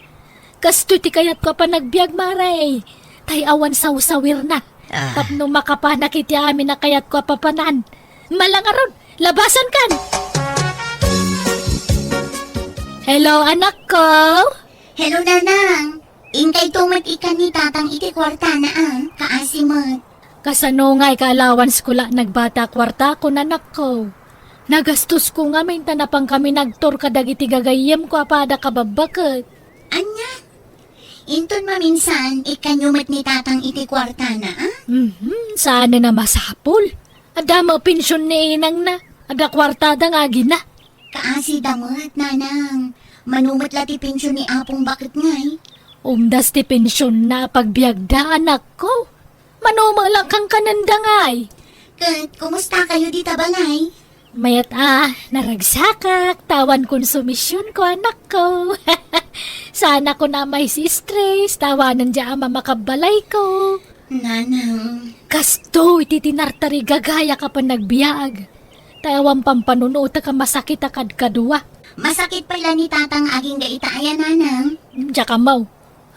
Kasto ti kayat ko pa nagbiag, mare. Tay awan sawsawir na. Tapno makapanak iti amin na kayat ko papanan. Malangaron, labasan kan. Hello, anak ko. Hello, nanang. Ingkay tumat ikan ni tatang iti kwarta na kaasimot. Kasano nga'y ka-allowance ko la nagbata kwarta ko nanak ko. Nagastos ko nga minta na pang kami nagtor kadag iti gagayem ko apada kababakot. Anya? Inton maminsan, ikanyumat ni tatang iti kwarta na Sana na masapol. Ada mo pensyon ni inang na. Ada kwartada nga gina. Kaasi damot, nanang. Manumot lati pensyon ni apong bakit ngay. Umdas ti pensyon na pagbiagda anak ko. Manumang lang kang kanandangay. Kat, kumusta kayo di tabalay? Mayat naragsakak, tawan konsumisyon ko anak ko. Sana ko na may si stress, tawanan dya ama makabalay ko. Nanang. Kasto, ititinartari gagaya ka pa nagbiag. Tawang pampanunuta ka masakit akad kadua. Masakit pala ni tatang aging gaitaya, nanang. Diya ka mau,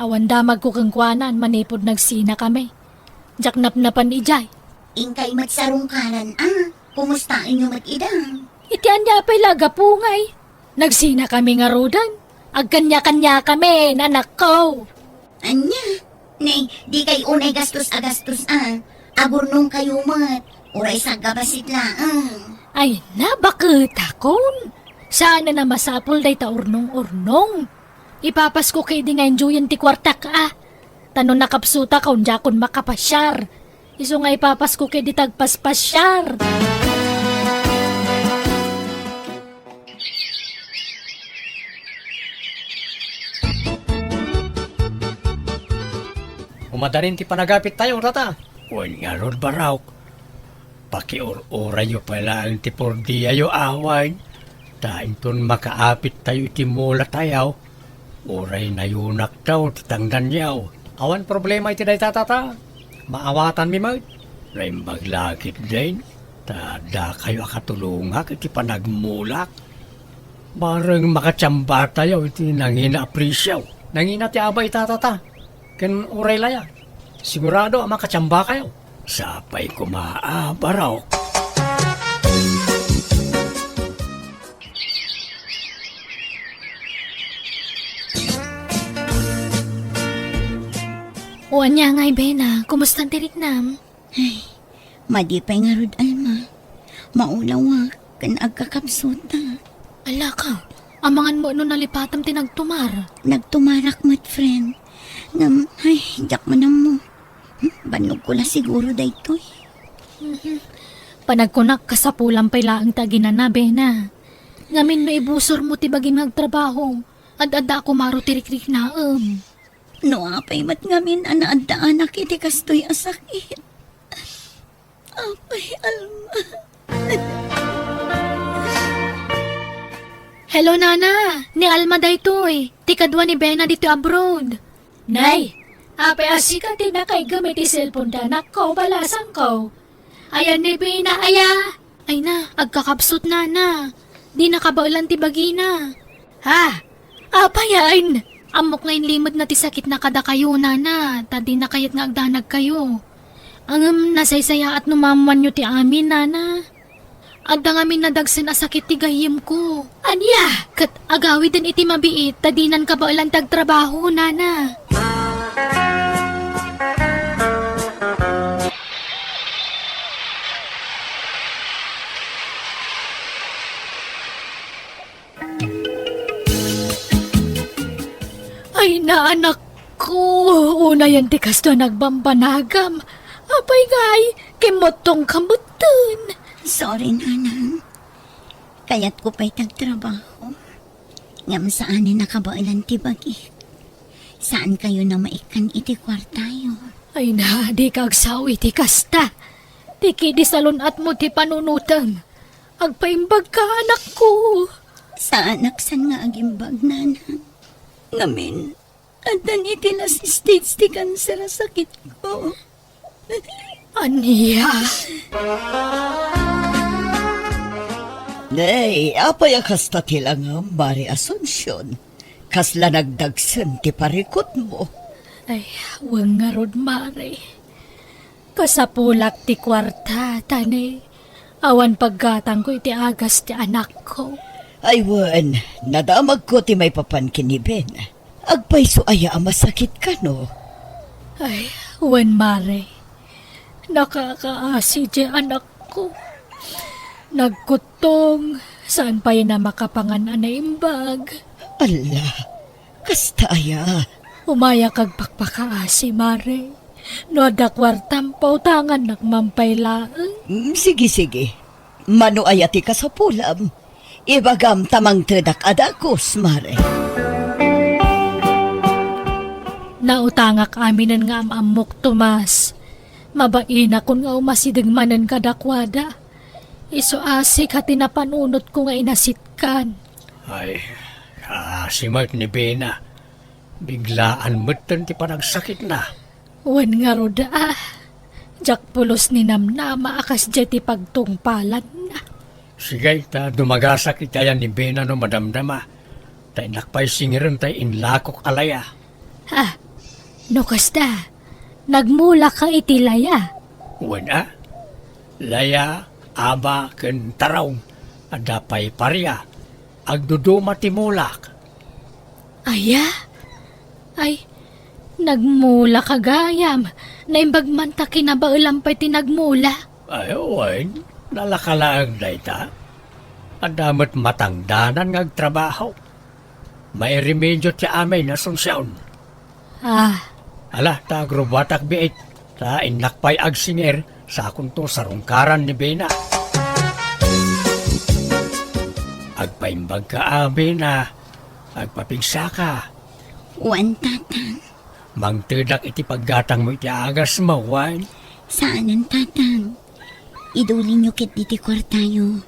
awan damag ko kang kuanan, manipod nagsina kami. Diyak napnapan ijay. Ingkay matsarungkaran, kumusta inyo matidang? Iti anya pa'y lagapungay. Nagsina kami nga rodan. Agkanya-kanya kami, nanak ko. Anya? Nay, di kay unay gastos Agurnong kayo mat. Uray sa gabasit laang. Ay na, bakit akon? Sana na masapol day ta urnong-urnong. Ipapas ko kay di nga enjoyan ti kwarta ka. Tanon nakapsuta kaun jakon makapasyar. Iso nga ipapas ko kay di tagpaspasyar. Umadarin ti panagapit tayo, tata. Huwag nga ron baraw. Pakiur-ura yo pala ang tipordiya yo awan. Tain ton makaapit tayo iti mula tayaw. Uray na yunak daw titanggan yaw. Awan problema iti day tata. maawatan mi mag. Ray maglakit din. Tada kayo akatulungak iti panagmulak. Barang makatsamba tayo iti nangina aprisyaw. Nangina ti abay tatata. Ken uray laya. Sigurado makatsamba kayo. Sapay kumaabaraw. O anya nga Bena, kumusta tirik nam? Madipay nga rod, Alma. Maulaw nga, kan agkakapsot na. Ala ka, amangan mo no nalipatam tinagtumar. Nagtumarak mo't friend. Ngam, ay, jak manam mo. Banog ko na siguro daytoy. Panagkunak ka sa pulang pailaang taginan na Bena. Ngamin no ibusor mo ti baging nagtrabaho. Ad-ada ako maro tirik-tirik na No, apay mat ngamin anaadaan iti kastoy asakit. Apay, Alma. Hello Nana, ni Alma daytoy. Ti kadwa ni Bena dito abroad. Nay, apay asika ti na kay gamit ti cellphone danak ko balasang ko. Ayan ni Bena aya. Ay na, agkakapsot na. Di nakabaulan ti bagina. Ha? Apayan. Amok ngayon limod na ti sakit na kada kayo, Nana. Tadi na kayat nga agdanag kayo. Ang nasaysaya at numamuan nyo ti amin, Nana. Agda ngamin nadagsan a sakit ti gayim ko. Anya? Kat agawi din iti mabiit, tadinan ka ba ulang tagtrabaho, Nana? Ay na anak ko, una yan ti kasto nagbambanagam. Apay gay, kimotong kamutun. Sorry, Nanang. Kaya't ko pa'y tagtrabaho. Ngam saan ni nakabailan ti bagi. Saan kayo na maikan iti kwartayo? Ay na, di ka agsawi ti kasta. Di kidi salon at mo ti panunutan. Agpaimbag ka anak ko. Saan aksan nga agimbag, Nanang? Ngamin, adan iti last stage ti kanser a sakit ko. Aniya. Nay, apay akasta tilang Mari Asunsyon. Kasla nagdagsan ti parikot mo. Ay, wang nga rod mare. Kasapulak ti kwarta, tani. Awan paggatang ko iti agas ti anak ko. Ay, wan, nadamag ko ti may papankin ni Ben. Agpayso aya masakit ka, no? Ay, wan mare. Nakakaasi di anak ko. Nagkutong, saan pa yun na makapanganan na imbag. Ala, kasta aya. Umaya kag pakpakaasi, mare. No da kwartam pautangan nagmampaylaan. Sige. Mano aya ti ka sa pulam. Ibagam tamang tredak adakos, Mare. Nautangak aminan nga amok Tomas. Mabaina kun nga umasidagmanan kadakwada. Iso asik hati na panunot ko nga inasitkan. Ay, si Mark ni Bena. Biglaan mutan ti panagsakit na. Wan nga roda Jak pulos ni namnama akas jeti pagtungpalan na. Sige, ta dumagasak itayan ni Bena no madamdama. Tay nakpay singiran tay inlakok alaya. Ha? No kasta. Nagmula ka itilaya. Wala. Laya, aba, ken taraw. Adapay parya. Agduduma timulak. Aya? Ay, nagmula ka gayam. Naimbagman ta kinabaulam pa'y tinagmula. Ay, oy, nalakalaang dayta. Adamat matangdanan ngagtrabaho. May remedyo ti amay na sungsyaon. Ala, ta grubatak biit. Ta inlakpay agsinger sa kunto sarungkaran ni Bena. Agpaimbag ka amin na agpapigsa ka. Wan, Tatang. Mangtedak iti paggatang mo iti agas mo, wan. Saan ang Tatang? Idulin nyo kit iti kwartayo.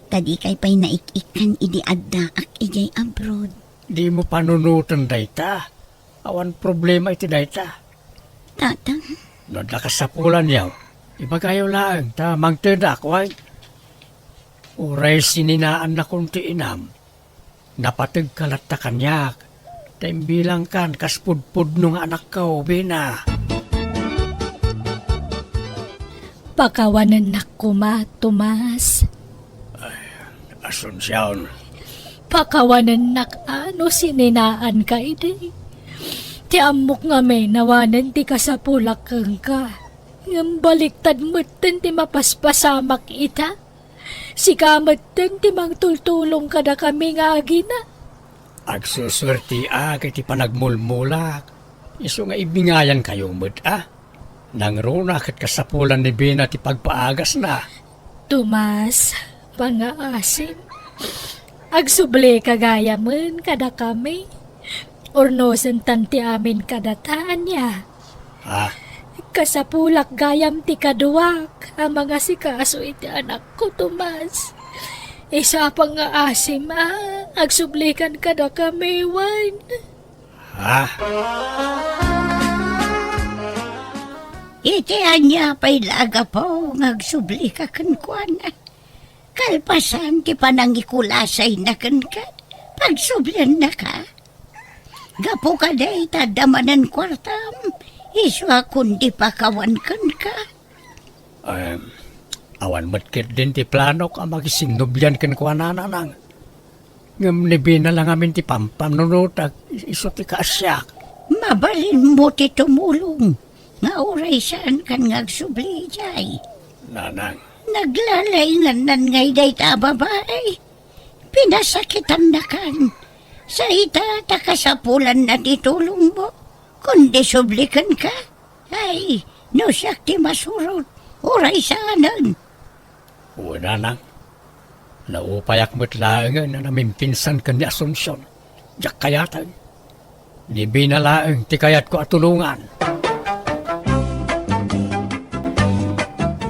Tadi kay pa'y naikikan idi adda ak ijay abroad. Di mo panunutan dayta. Awan problema iti dayta. Tatang, Nadakas sa pulan yaw. Iba kayo lang, tamang tedak, why? Uray sininaan na kunti inam. Napatag kalat ta kanyak. Time bilang kan kaspudpud nung anak ko, bina. Pakawanan na kuma, Tomas. Asunsyon. Pakawanan na ano sininaan ka ide. Ti amok nga may nawanan ti kasapulakang ka. Ngam baliktad mutten ti mapaspasamak ita. Sikamutten ti mangtultulong ka na kami nga agina. Agsuswerti kiti panagmulmulak. Iso nga ibingayan kayo Nang runa kat kasapulan ni Bina ti pagpaagas na. Tomas, pangaasin. Agsubli kagaya man kada kami. Ornosan tanti amin kadataan niya. Ha? Kasapulak gayam ti kaduwak. Ang mga sikaso iti anak ko, Tomas. Isa pang aasim agsublikan kada kami, Juan. Ha? Iti anya pa'y laga po ngagsubli ka kankwana. Kalpasan ti panangikulasay na kan ka. Pagsublian na ka. Gapo ka day tadamanan kwartam. Iswa kundi pakawan kan ka. Awan matkit din ti plano ka magisinubyan kan kwa nananang. Ngam ni Bina lang amin ti pampam nunutag. Iso ti kaasyak. Mabalin mo ti tumulong. Nga oray saan kan ngagsubli jay. Nanang. Naglalayngan nan ngay day ta babae. Pinasakitan na kan. Sa ita takasapulan na titulong mo. Kundi sublikan ka. Ay, no siyak ti masurot. Oray saanan. O nanang. Naupayak mo't laangan na namimpinsan ka ni Asunsyon. Diyak kayatan. Ni binalaang ti kayat ko at tulungan.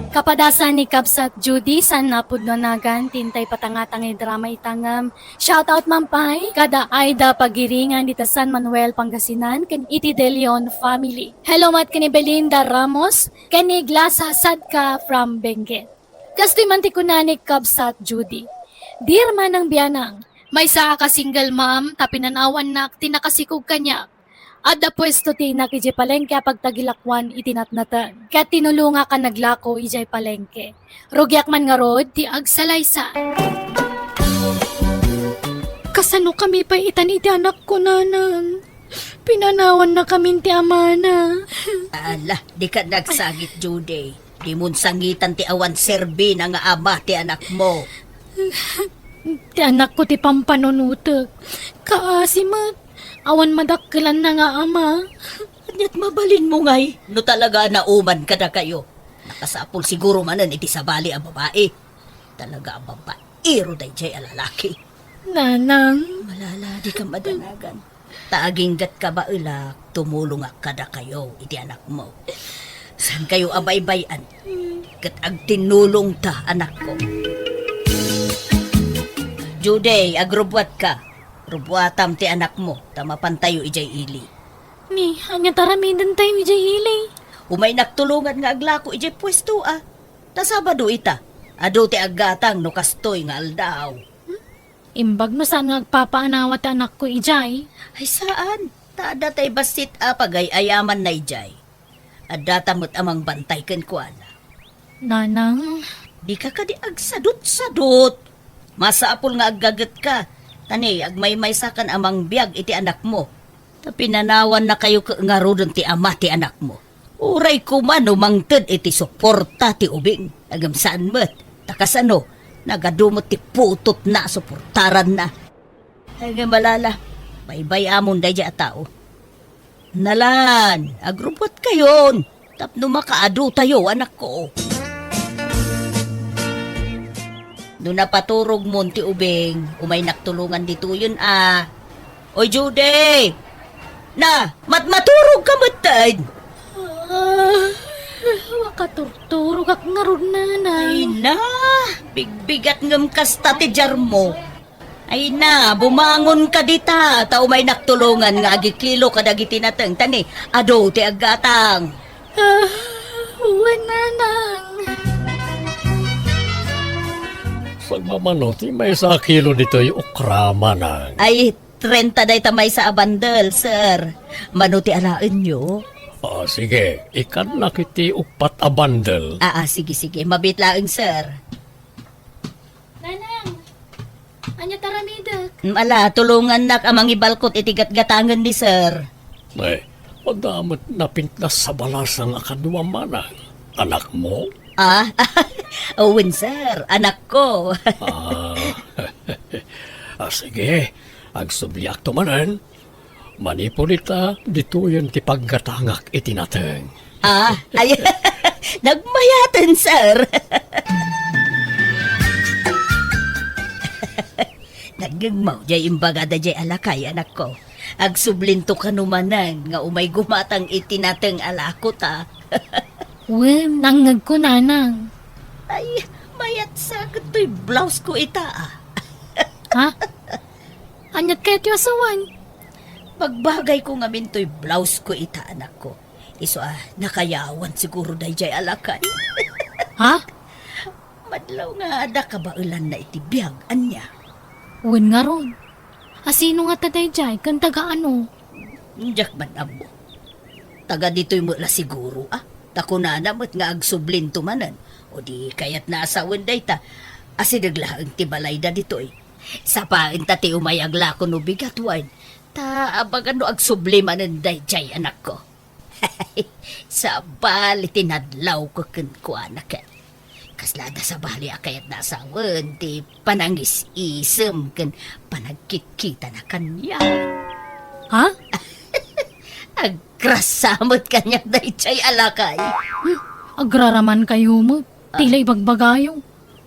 Kapadasan ni Kabsat Judy sa napudnonagan tintay patangatang drama itangam. Shoutout Mampay, kada Aida Pagiringan dita San Manuel, Pangasinan, kan iti De Leon family. Hello mat kani Belinda Ramos, kani Glasa Sadka from Benguet. Kastoy man ti kunani Kabsat Judy. Dear manang biyanang, may saa ka single mom, tapinanawan na tinakasikog kanya. Adda pwesto ti nakijay palengke pagtagilakwan itinatnatan. Kaya tinulunga ka naglako ijay palengke. Rugyak man nga rod ti agsalaysa. Kasano kami pa itan iti anak ko, nanang? Pinanawan na kami ti amana. Ala, di ka nagsagit, Judy. Di mo sangitan ti awan serbi na nga ama ti anak mo. Ti anak ko ti pampanunutek. Kaasimat. Awan madakkelan na nga ama. Anyat mabalin mo ngay, no talaga nauman ka na kayo. Nakasapol siguro manan iti sabali ang babae. Talaga ang babaero day jay alalaki. Nanang. Malala, di ka madanagan. Taaginggat ka ba ilak, tumulong ka na kayo, iti anak mo. San kayo abaybayan? Kat agtinulong ta, anak ko. Juday, agrubwat ka. Rubuatam ti anak mo, tamapan tayo ijay ili. Ni, anya taramidan tayo ijay ilay. Umay naktulungan nga aglako ijay pwesto Tasabado ita, ado ti aggatang no kastoy nga aldaw. Imbag no saan nagpapaanawat anak ko ijay. Ay saan? Tada tay basit pagay ayaman na ijay. Adatamot amang bantay ken kuana. Nanang. Di ka di agsadot-sadot. Masaapol nga aggagat ka. Tani, agmay-may sakan amang biyag iti anak mo. Tapinanawan na kayo nga rodon ti ama ti anak mo. Uray ko man umangted iti suporta ti ubing. Agam saan mo't, takasano, nagadumot ti putot na suportaran na. Agam balala, baybay amon day a tao. Nalan, agrupot kayon. Tapno makaado tayo, anak ko. Doon napaturog mo ti ubing, umay naktulungan dito yun Oy, Judy! Na, maturog ka matad! Wakaturturog ak nga ron, nanay. Ay na, bigbigat ngam kasta ti jar mo. Ay na, bumangon ka dita, ta umay naktulungan nga agikilo ka dagiti natang tani, ado ti aggatang. Uwan nanang. Sagmamanoti, may sa kilo dito yung okra manang. Ay, 30 day tamay sa abandel, sir. Manuti alaan nyo. Sige, ikan na kiti upat a bundle. Sige. Mabitlaang, sir. Nanang, anya taramida. Ala, tulungan nak amang ibalkot itigat-gatangan ni sir. May, madamot na pintas sa balasang akadwa manang. Anak mo? Owen, sir. Anak ko. Sige, agsubliak to manan. Manipulita, dito yun ti paggatangak itinateng. Ay, nagmayatan, sir. Nagagmaw jay imbagada jay alakay, anak ko. Agsublinto ka numanan, nga umay gumatang itinateng alako ta. Wen, nangag ko nanang. Ay, mayat sa to'y blouse ko ita. Ha? Anyat kayo ti asawan. Pagbagay ko nga minto'y blouse ko ita, anak ko. Iso nakayawan siguro day jay alakay. Ha? Madlaw nga ada ka ba ulan na itibiyag, anya? Wen nga ron. Asino nga taday jay, kan taga ano? Diyak man amo. Taga dito'y mula siguro, Tako na namot nga agsublin tumanan. O di kayat naasawan day ta. Asinaglaang tibalay da dito'y. Sapain ta ti umayagla ko no bigat wine. Ta abagan no agsubli manan day jay anak ko. Sa bali tinadlaw ko ko anak ka. Kaslada sa bali akayat naasawan ti panangis isem ken panagkit-kita na kanya. Ha? Agrasamot kanya day jay alakay. Agraraman kayo mo. Tila ibagbagayong.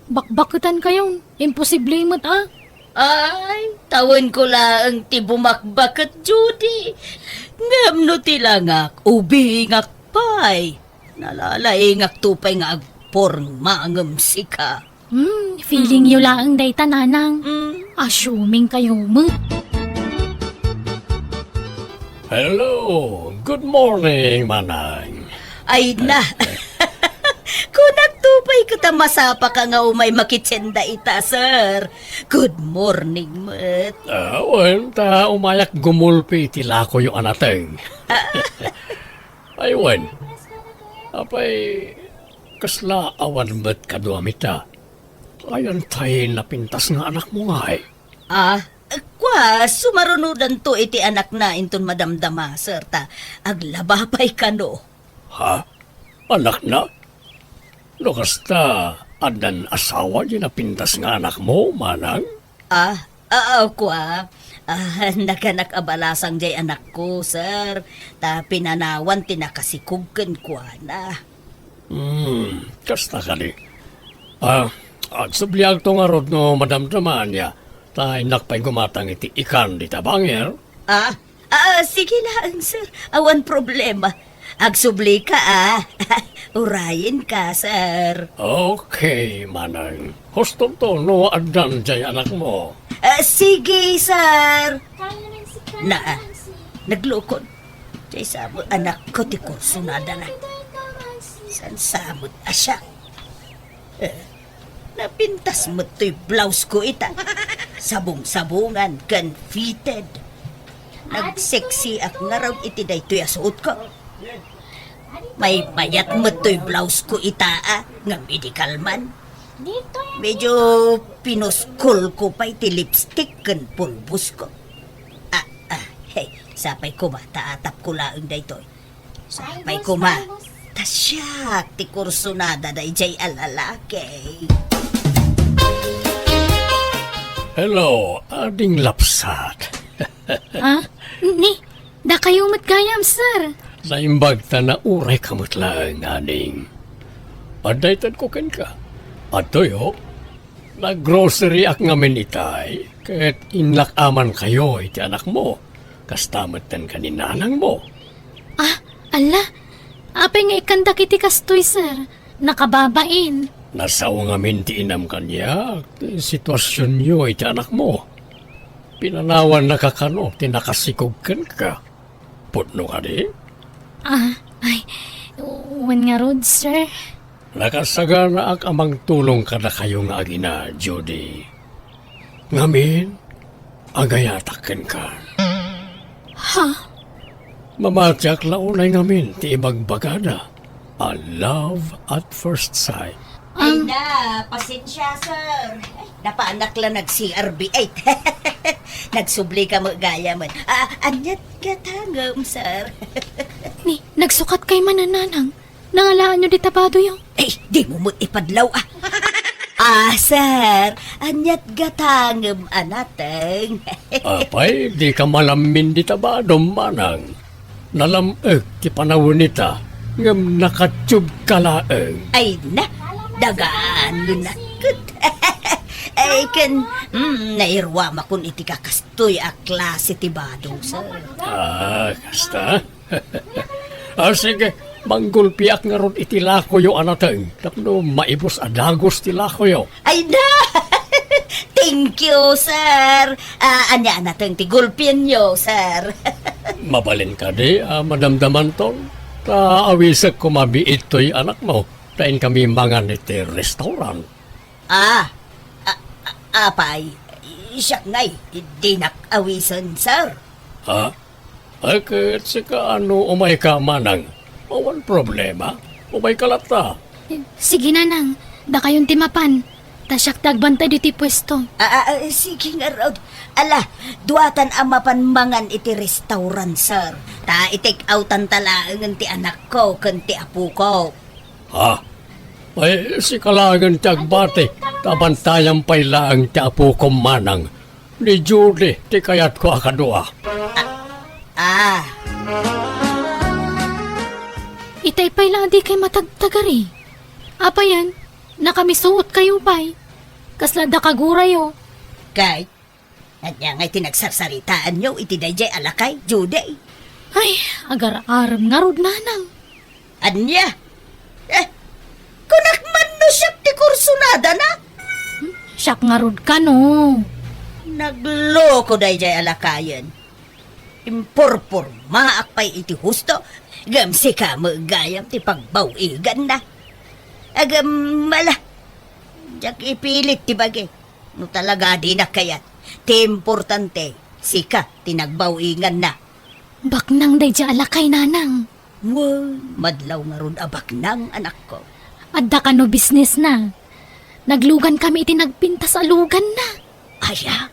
Bakbakutan kayong. Imposible mo't Ay, tawon ko lang ti bumakbakat, Judy. Ngam no tilangak, ubingak pay. Nalalaingak tupay nga agporng maangam sika. Feeling yun lang dayta nanang. Assuming kayo mo. Hello, good morning, manang. Ay na, kung nagtupay ko ta masapa ka nga umay makitsenda ita, sir. Good morning, mat. Ta umayak gumulpi tila ko yung anateng. Aywan, apay, kasla awan ba't kaduamita? Ayan tayo napintas nga anak mo nga eh. Sumarunudan to iti anak na inton madamdama, sir, ta aglabapay ka no. Ha? Anak na? Lokasta, adan asawa di napintas nga anak mo, manang? Naganak abalasang jay anak ko, sir. Ta pinanawan tinakasikugken ko na. Kasta ka di. At subliag to nga rod no madamdaman niya. Ta inakpay gumatang iti ikan di tabanger. Sige lang, sir. Awan problema. Agsubli ka, Urayin ka, sir. Okay, manang. Huston to no adan jay anak mo. Sige, sir. Naglukod. Jay sabot, anak ko ti kursunada na. San sabot asya? Napintas mo to'y blouse ko ita. Sabong-sabungan, kan fitted. Nagseksi at ngaraw iti day to'y asuot ko. May bayat mo to'y blouse ko ita, nga medical man. Medyo pinuskol ko pa iti lipstick kan pulbus ko. Hey, sapay ko ba, taatap ko laang day to'y. Sapay ko ma, tasyak ti kursunada day jay alalake. Hello, ading lapsat. Da kayo matgayam, sir. Naimbag ta na uray kamot lang, ading. Adaytan ko ken ka. Atoyo, nag-grocery ak ngamin itay, kahit inlakaman kayo iti anak mo, kastamatan ka ni nanang mo. Ala, apay nga ikanda kiti kastoy, sir. Nakababain. Nasaw ngamin ti inam kanya, ti sitwasyon nyo iti anak mo. Pinanawan na kakano, tinakasikog ka. Putno ka di? Wen nga rod, sir. Nakasagana ak amang tulong kada kayo nga agina, Judy. Ngamin, agayataken ka. Ha? Mamatyak launay ngamin, ti ibagbagada. A love at first sight. Ay na, pasensya, sir. Ay, napaanak lang nag-CRB8. Nagsubli ka mo gaya man. Anyat ka tangam, sir. Ni, nagsukat kay manananang. Nangalaan nyo di tabado yung. Ay, di mo mo't ipadlaw, sir. Anyat gatangam anateng. Apay, di ka malamin di tabadom manang. Nalameg ti panawon nita, ngam nakatsyub kalaeng. Ay na, dagaan lunakot. Ay, nairwa makun iti kakastoy a klase ti badong, sir. Kasta? Sige, manggulpiak nga ron iti lakoyo anateng. Tapno maibos adagos ti lakoyo. Ay na! Thank you, sir. Anya anateng ti gulpin nyo, sir. Mabalin ka di, madamdaman ton. Awisag ko mabiit to'y anak mo. Tain kami mangan iti restaurant. Apay, siyak ngay, di nak-awisan, sir. Akit sika ano umay ka manang. Awan problema. Umay ka lata. Sige nanang, da kayong timapan. Tasyak tagbantay di ti pwesto. Sige nga, Rod. Ala, duatan ang mapanmangan iti restaurant, sir. I-take outan talaangan ti anak ko, kan ti apu ko. Ay, si kalagan ti agbati. Tabantayan pa'y laang ti apo kong manang. Ni Judy, ti kayat ko akadua. Itay pa'y lang di kay matagtagari. Apa yan? Nakamisuot kayo pa'y. Kasla da kagurayo. Kay, at niya ngay tinagsarsaritaan nyo, iti dayjay alakay, Judy. Ay, agar-aram nga rod nanang. Anya? Kunakman no siya ti kursunada na? Siyak nga rod ka no. Nagloko dayjay alakayan. Impurpur, maakpay iti husto, gamsi ka magayam ti pagbawigan na. Agam mala, jak ipilit ti bagay. No talaga di na kayat, ti importante, sika tinagbawigan na. Baknang day dya alakay nanang. Madlaw nga ron abak ng anak ko. Adda ka no business na. Naglugan kami iti nagpinta sa lugan na. Aya?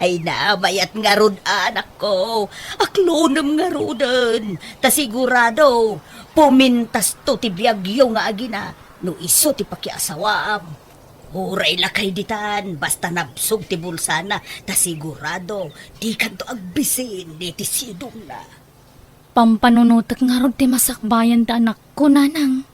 Ay namayat nga ron anak ko. Aklonam nga rodan. Ta sigurado, pumintas to ti biyagyo nga agina. No iso ti pakiasawam. Huray lakay ditan, basta nabsog ti bulsana. Ta sigurado, di kanto agbisin, di ti sidong na. Pampanunutak nga rod ti masakbayan ta anak ko nanang.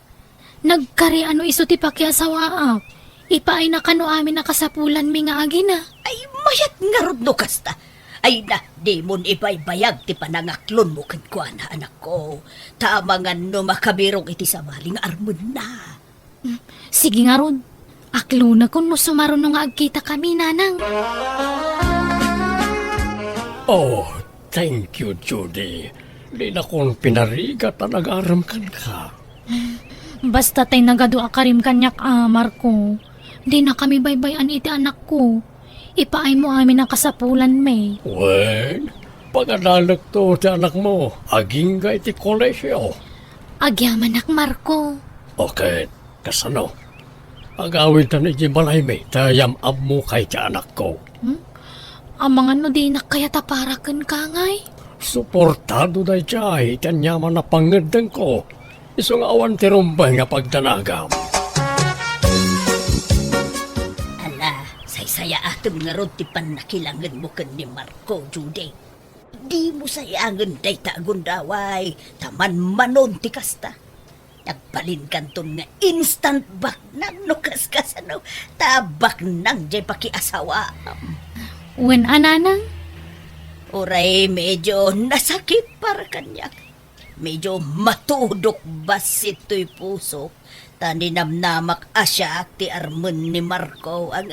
Nagkari ano iso ti pakiasawaap. Ipaay na kano amin nakasapulan mi nga agina. Ay mayat nga rod no kasta. Ay na, di mon ibaybayag ti panangaklon mo ko na anak ko. Tama nga no makabirong iti samaling armon na. Sige nga rod. Aklo na kung no sumaron no nga agkita kami nanang. Oh, thank you, Judy. Di na kong pinarigat na nag-aramkan ka. Basta tay nagadua karim kanyak Marco. Di na kami baybayan iti anak ko. Ipaay mo amin ang kasapulan may. Wen, pag-analag to ti anak mo, aging ga iti kolesyo. Agyaman ak Marco. Okay, kasano? Agawin ta ni Jibalay may, tayam ab mo kay ti anak ko. Ang mga no di na kaya taparakan ka ngay. Suportado na jay, tanyaman na pangedeng ko. Isong awan ti rumbay nga pagdanagam. Ala, saysaya atom nga rod ti panakilangan mo kan ni Marco, Judy. Di mo sayangan day tagundaway, taman manon ti kasta. Nagbalin kanton nga instant back nang no kaskasano, tabak nang jay pakiasawa. Wen ananang? Oray, medyo nasakit para kanyak. Medyo matudok basit to'y puso. Taninamnamak asya ti armon ni Marco ang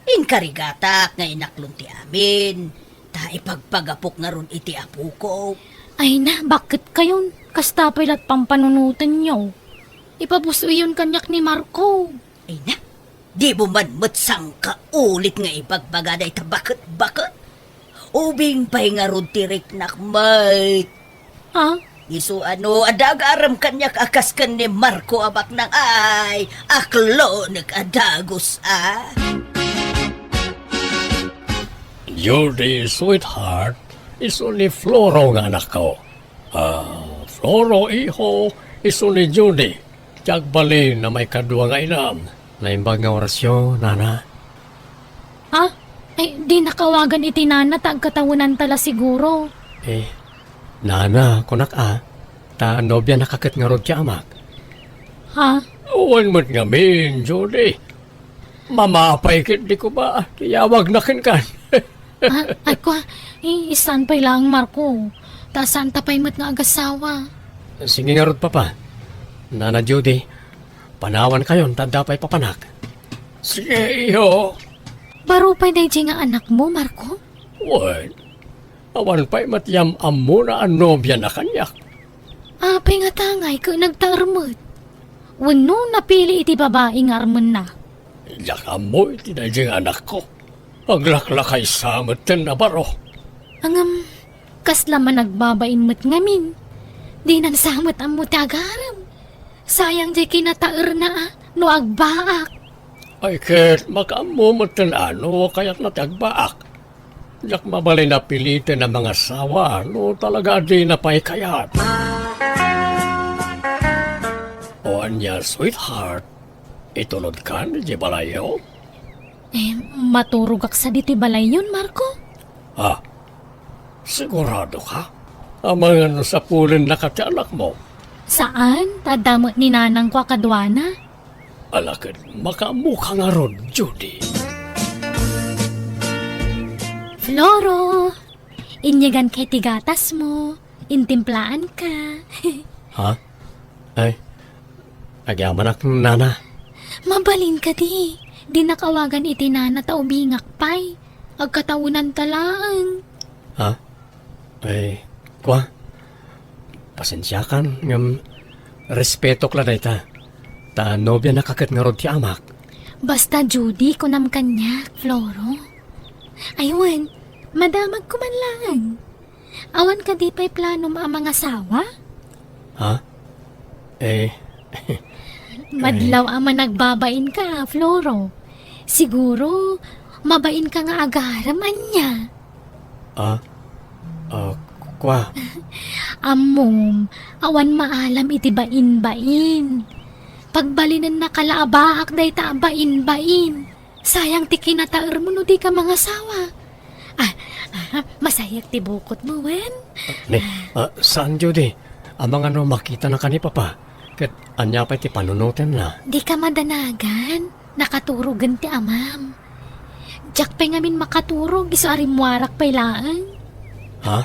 inkarigatak nga inaklon ti amin. Ta ipagpagapok nga ron iti apu ko. Ay na, bakit kayon? Kastapay lat pampanunutan niyo. Ipabuso yun kanyak ni Marco. Ay na, di mo man matsang ka ulit nga ipagbagaday ta bakit? Ubing pa'y nga ron tirik nakmay. Ha? Isu adag aram kanyak akas kan ni Marco abak ng ay, aklo nag-adagos Judy, sweetheart, is only Floro nga anak ko. Floro, iho, is only Judy. Tiyak bali na may kadua nga inam. Naimbag nga orasyon, nana. Ha? Ay, di nakawagan iti nana, tagkatawunan tala siguro. Nana, kunak ta nobya nakakat nga rod kya amak. Ha? Uwan mo't ngamin, Judy. Mamapay kit di ko ba? Tiyawag na kan. Ay kwa, isan pa'y lang Marco. Tasan tapay mat nga agasawa. Sige nga rod papa. Nana Judy, panawan kayon, tanda pa'y papanak. Sige, iho. Baro pa'y day nga anak mo, Marco? Wan. Awan pa'y matiyam amo na ang nobya na kanyak. Apay nga tangay ka nagtarmot. Wano napili iti babae nga arman na. Yak amo iti na anak ko. Aglaklakay samot na baro. Angam, kaslaman nagbabain mo't ngamin. Di nan samot ang mutagaram. Sayang di kinataer na no agbaak. Ay ket makamo ano kaya't natagbaak. Yak mabalay na pilitin ng mga sawa no talaga di na pa'y kayat. O anya, sweetheart, itulod ka ni Jibalayo? Maturugak sa diti balay yun, Marco? Sigurado ka? Ang mga sa pulin na katianak mo, Saan? Tadamot ni nanang kwa kadwana? alakad makamukha nga ron, Judy. Floro, inyagan kay tigatas mo. Intimplaan ka. Ha? Ay, agyaman ak nana. Mabalin ka di. Di nakawagan iti nana tao bingak pay. Agkatawunan talaan. Ha? Ay, kwa? Pasensya kan, ngam respeto kla na ita. Ta nobya nakakat nga rod ti amak. Basta Judy kunam kanya, Floro. Aywan, madamag ko man lang. Awan ka di pa'y plano ang mga sawa? Ha? Madlaw ama nagbabain ka, Floro. Siguro, mabain ka nga agaraman niya. Kwa? Amom, awan maalam iti bain-bain. Pagbalinan na kalaabahak day ta bain-bain. Sayang ti kinataer mo no di ka mga sawa. Masayak ti bukot mo, wen? Saan, Judy? Amang makita na kani papa. Kat anya pa ti panunutin na. Di ka madanagan. Nakaturugan ti amam. Diyak pa ngamin makaturog, iso arimwarak pa'y laan. Ha?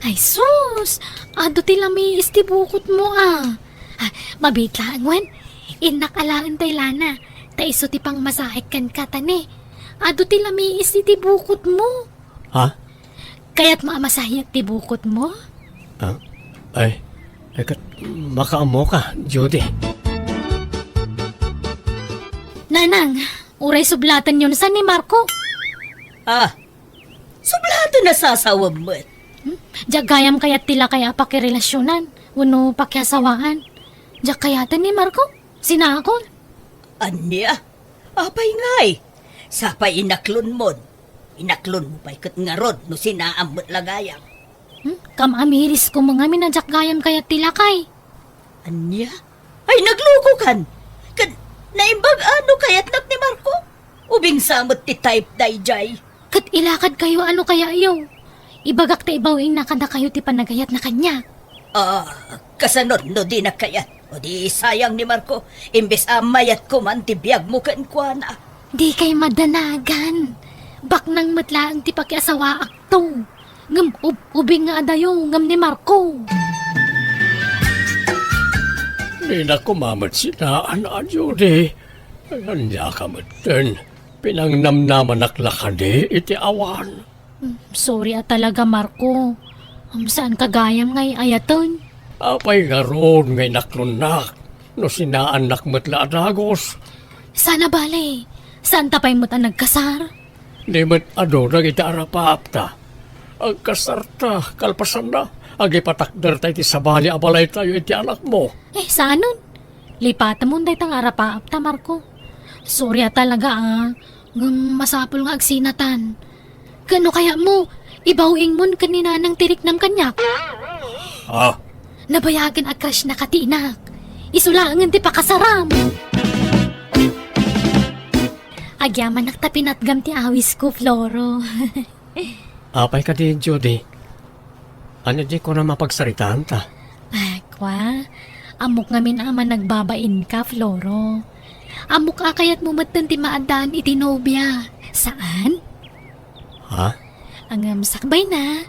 Ay sus! Ado ti lami isti bukot mo mabitlaan wen. Inakalaan tay lana. Ta iso ti pang masahik kan katane. Ado ti lami isti ti bukot mo. Ha? Kaya't maamasahiyak ti bukot mo? Ay, kat makaamo ka, Judy. Nanang, uray sublatan yun sa ni Marco. Sublado na sasawam mo. Diagayam kayat tila kaya pakirelasyonan. Wano pakiasawaan. Diyak kayatan ni Marco. Sinakol. Anya? Apay ngay. Sapay inaklon mo. Inaklon mo pa'y kat nga rod no sinaamot lagayang. Kamamiris ko mga minadyak gayam kayat tila kay. Anya? Ay nagluko kan. Kan naimbag ano kayat nak ni Marco? Ubing samot ti type dayjay. Kat ilakad kayo ano kaya ayaw. Ibagak ta ibawing nakada kayo ti panagayat na kanya. Kasanod no di na kayat. O di sayang ni Marco. Imbes amayat ko man ti biyag mo kan kwa na. Di kay madanagan. Bak nang matlaang ti pakiasawa akto. Ngam ubing nga adayo ngam ni Marco. Di na kumamat sinaan, Judy. Anya ka matin. Pinangnamnaman naklakadi iti awan. Sorry talaga Marco. Saan kagayam ngay ayaton? Apay nga ron ngay naklunak. No sinaanak mo't laadagos. Sana bale, saan tapay mo't ang nagkasar? Di mo't ado nagita arapapta. Ang kasarta, kalpasan na. Agi patakder tayo ti sabali abalay tayo iti anak mo. Saan nun? Lipatan mo day tang arapaapta, Marco. Sorya talaga masapol nga agsinatan. Kano kaya mo? Ibawing mo kanina ng tirik ng kanyak. Ha? Nabayagan at crush na katinak. Isulangan ti pakasaram. Agyaman naktapinat gam ti awis ko, Floro. Apay ka din, Judy. Ano di ko na mapagsaritaan ta? Kwa, amok ngamin ama nagbabain ka, Floro. Amok kayat mo matan ti maadaan iti nobya. Saan? Ha? Ang sakbay na.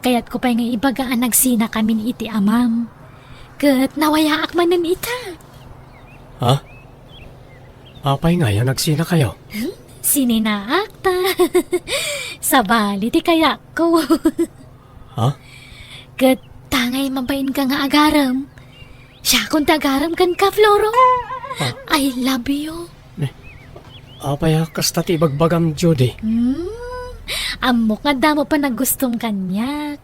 Kaya't ko pa nga ibagaan nagsina kami ni iti amam. Kat nawayaak manan ita. Ha? Apay nga yan, nagsina kayo. Sininaak ta. Sabali ti kayak ko. Ha? Kat tangay mabain ka nga agaram. Siya kung tagaram kan ka, Floro. I love you. Apay kasta ti bagbagam, Judy. Amok nga damo pa nagustong kanyak.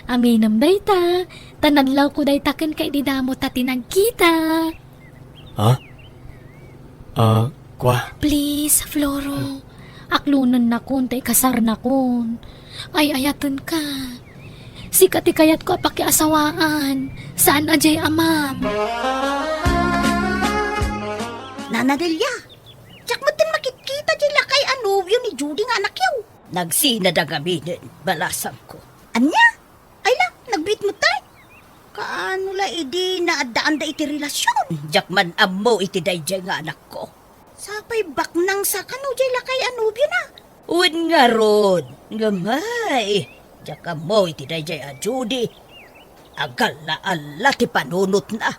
Aminam day ta. Tanadlaw ko day taken kay di damo ta tinagkita. Ha? Kwa? Please, Floro. Aklunan na kun, tay kasar na kun. Ay, ayatan ka. Sikat kayat ko pakiasawaan. Saan ajay amam? Nana Delia, tsak mo din makikita dyan kay anubyo ni Judy nga anak yaw. Nagsina da kami din, balasam ko. Anya? Ay lang, nagbit mo tay. Kaano la idi naadaan da iti relasyon? Jakman ammo iti dayjay nga anak ko. Sapay baknang sa kano dyan kay anubyo na. Uwan nga ron, ngamay. Jaka mo iti dayjay a Judy. Agala-ala ti panunot na.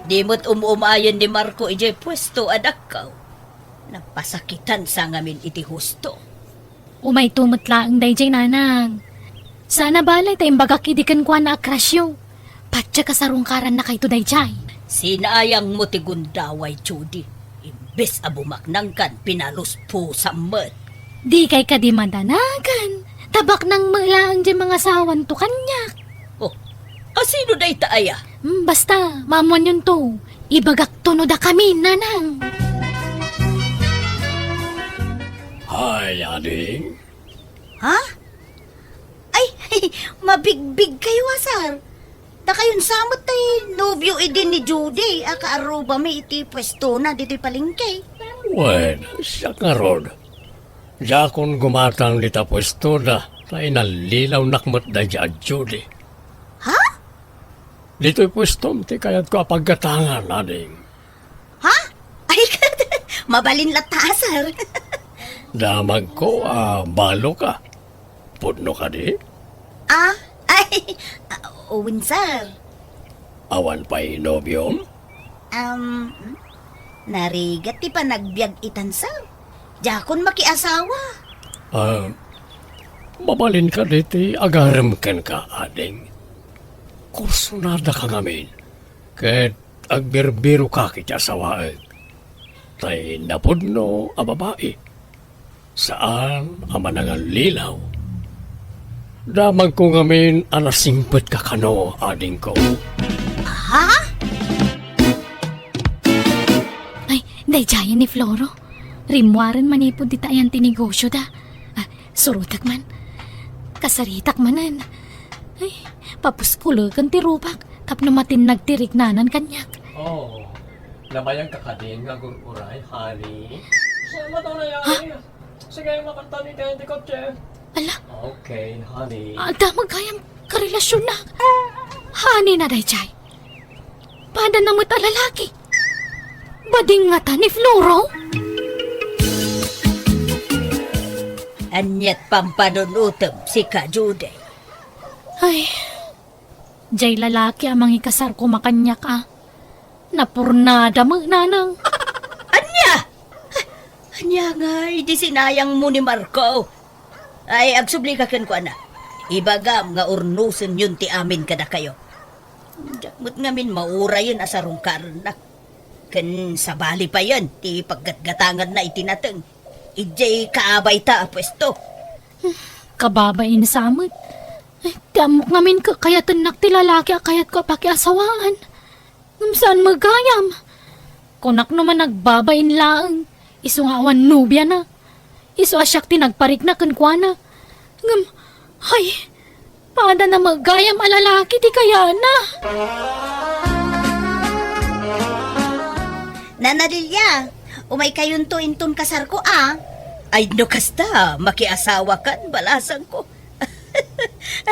Di mo't umuumayan ni Marco ijay pwesto anak ka. Napasakitan sa ngamin iti husto. Umay tumutla ang dayjay nanang. Sana balay tayong bagak idikan kwa na akrasyo. Patya kasarungkaran na kay to dayjay. Sinayang mo ti gundaway, Judy. Imbes abumaknang kan pinaluspo sa mat. Di kay ka di madanagan. Tabak ng malaang dyan mga sawan to kanyak. Oh, asino day taaya? Basta, mamon yun to. Ibagak tuno da kami, nanang. Hay, ading. Ha? Ay, mabigbig kayo asar. Da kayon samot tay nobyo idin ni Judy. Akaaruba may iti pwesto na dito'y palingkay. Bueno, siya nga ron. Diya kung gumatang dita pwesto na, tayo nalilaw nakmat da diya, Judy. Ha? Dito'y pwesto, ti kayat ko apagkatangan, ading. Ha? Ay, mabalin latasar. Damag ko, balo ka. Pudno ka di? Owen sir. Awan pa'y nobyom? Narigat ti pa nagbiag itan sir. Jakon makiasawa. Mabalin ka diti, agarem ken ka, ading. Kursunada ka ngamin. Ket agbirbiro ka kiti asawaeg. Tay napudno a babae. Saan ang manangal lilaw? Damag ko ngamin anasimpet ka kano, ading ko. Ha? Ay, dayjayan ni Floro. Rimwaran manipod di tayan tinegosyo da. Surutak man. Kasaritak manan. Ay, papuskulagan ti rubak. Tapno matin nagtirik nanan kanyak. Oh, nabayang kakadin nga gururay, honey. Sama daw na yan. Sige, makanta ni Tente Kotche. Ala, Okay, honey. damag kayang karelasyon na. Hani na dayjay. Pada na mata lalaki. Bading nga ta ni Floro. Anyat pampanunutom si ka, Judy. Ay, jay lalaki amang ikasar ko makanyak Napurnada mo, nanang. Anya! Anya nga, di sinayang mo ni Marco. Ay, agsubli ka kan ko, ana. Ibagam nga urnusin yun ti amin kada kayo. Dakmut ngamin maura yun asarong karnak. Kan sabali pa yun, ti paggatgatangan na itinateng. Ijay kaabay ta pwesto. Kababain sa amin. Ay, tiamok ngamin ka, kayatan nak ti lalaki, kayat ko pakiasawaan. Saan magayam? Kunak naman nagbabain laang. Iso nga awan nubya na. Iso asyak ti nagparik na kankwana. Ay, pada na magayam alalaki ti kaya na. Nanadilya, umay kayon to inton kasar ko Ay, no kasta, makiasawa kan, balasan ko.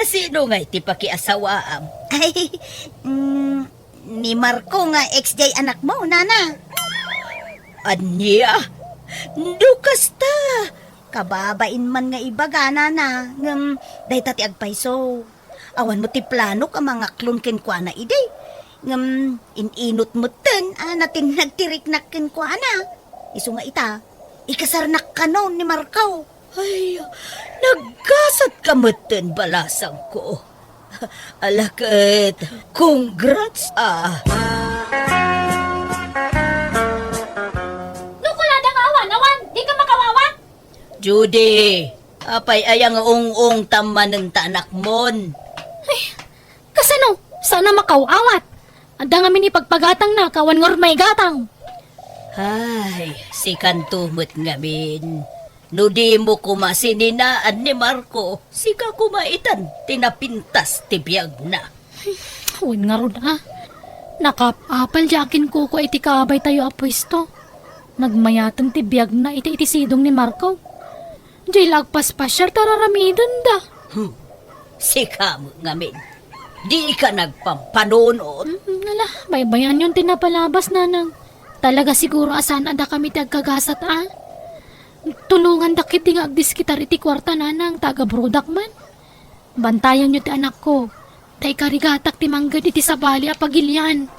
Sino nga iti pakiasawaam? Ay, ni Marco nga ex-jay anak mo, nana. Anya? No kasta. Kababain man nga ibaga, nana. Dahi tati agpayso. Awan mo ti plano ka mga klon kenkwana iday. Ininot mo ten, natin nagtirik na kenkwana. Iso nga ita, ikasarnak ka noon ni Marco. Ay, nagkasat ka matan balasang ko. Alakat, congrats Nukulada nga awan, di ka makawawa. Judy, apay ayang ung taman ng tanak mon. Kasano, sana makawawat. Anda nga mini pagpagatang na, kawan ngor may gatang. Ay, si kantumot ngamin. No di mo kumasininaan ni Marco, sika kumaitan, tinapintas tibiyag na. Uwan nga ron Nakapapal jakin ko iti kaabay tayo apwesto. Nagmayatan ti biyag na iti sidong ni Marco. Diyay lagpas pa siya tararamidon da. Sika mo ngamin, di ka nagpampanonon. Nala, baybayan yung tinapalabas nanang. Talaga siguro asan ada kami tagkagasat Tulungan dakit di nga agdiskitar iti kwarta nanang taga-brodak man. Bantayan nyo ti anak ko. Tay karigatak ti manggad iti sabali apagilyan.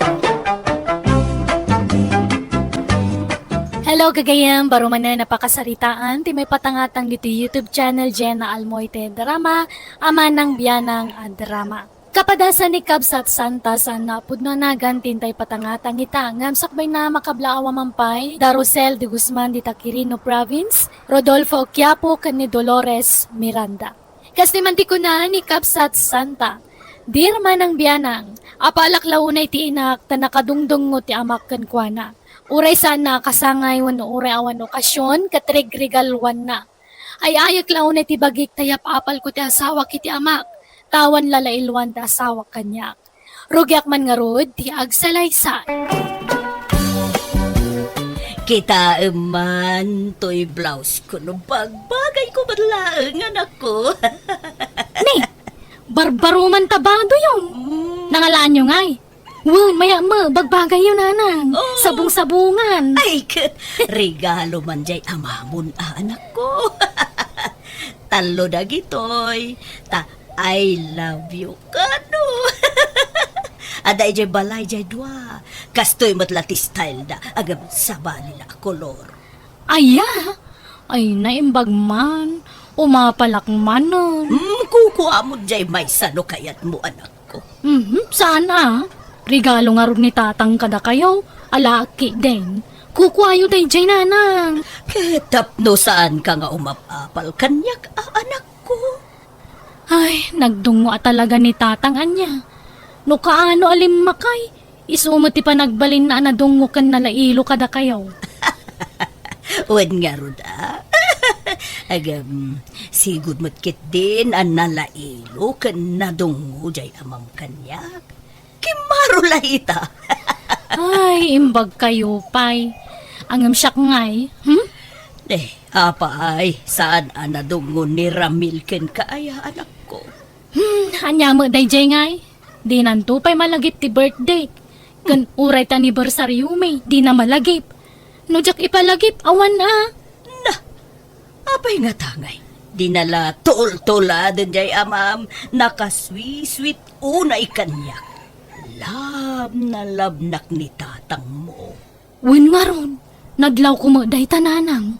Hello kagayam, baro man na napakasaritaan ti may patangatang dito YouTube channel Jenna Almoite Drama, ama ng biyanang drama. Kapadasan ni Kabsat Santa sa napudno na tintay patangatang ita ngam sakbay na makablaawa mampay Darusel de Guzman di Taquirino Province, Rodolfo Quiapo ken ni Dolores Miranda. Kas naman ti kuna ni Kabsat Santa, dirma ng biyanang, apalaklaunay ti inak ta nakadungdung ti amak ken kuana. Uray sana kasangay wano uray awan okasyon katrigrigalwan na. Ay ayak launay ti bagik tayap apal ko ti asawa kiti amak. Tawan lalailwan ta asawa kanya. Rugyak man nga rod, ti agsalaysa. Kita man, to'y blouse ko no pagbagay ko badlaang anak ko. Ni, barbaro man tabado yung. Nangalaan nyo ngay. Wan, maya mo, bagbagay yun nanang. Oh. Sabong-sabungan. Ay, regalo man jay amamon anak ko. Talo na gitoy. I love you, kano. Aday jay balay jay dua. Kastoy matlati style da. Agam sabali na kolor. Aya, ay naimbag man. Umapalak man nun. Kukuha mo jay may sano kayat mo anak ko. Sana. Regalo nga rin ni tatang kada kayo. Alaki din. Kukwayo day jay nanang. Ketapno saan ka nga umapapal kanyak anak ko. Ay, nagdungo talaga ni tatang anya. No kaano alim makay, isumati pa nagbalin na anadungo kan nalailo kada kayo. Wen nga ruda. Agam, sigud matkit din ang nalailo kan nadungo jay amam kanyak. Kimaro lahita. Ay, imbag kayo pay. Angam siyak ngay, Apa ay, saan anadungo ni Ramil ken kaaya anak ko? Anya mo day jay ngay. Di nanto pay malagip ti birthday. Kan uray ta anniversary may, di na malagip. No jak ipalagip, awan Apay nga tangay. Dinala tol-tola din jay amam, nakaswi-sweet unay kanyak. Labnak ni tatang mo. Win nga ron, nadlaw ko mo day tananang.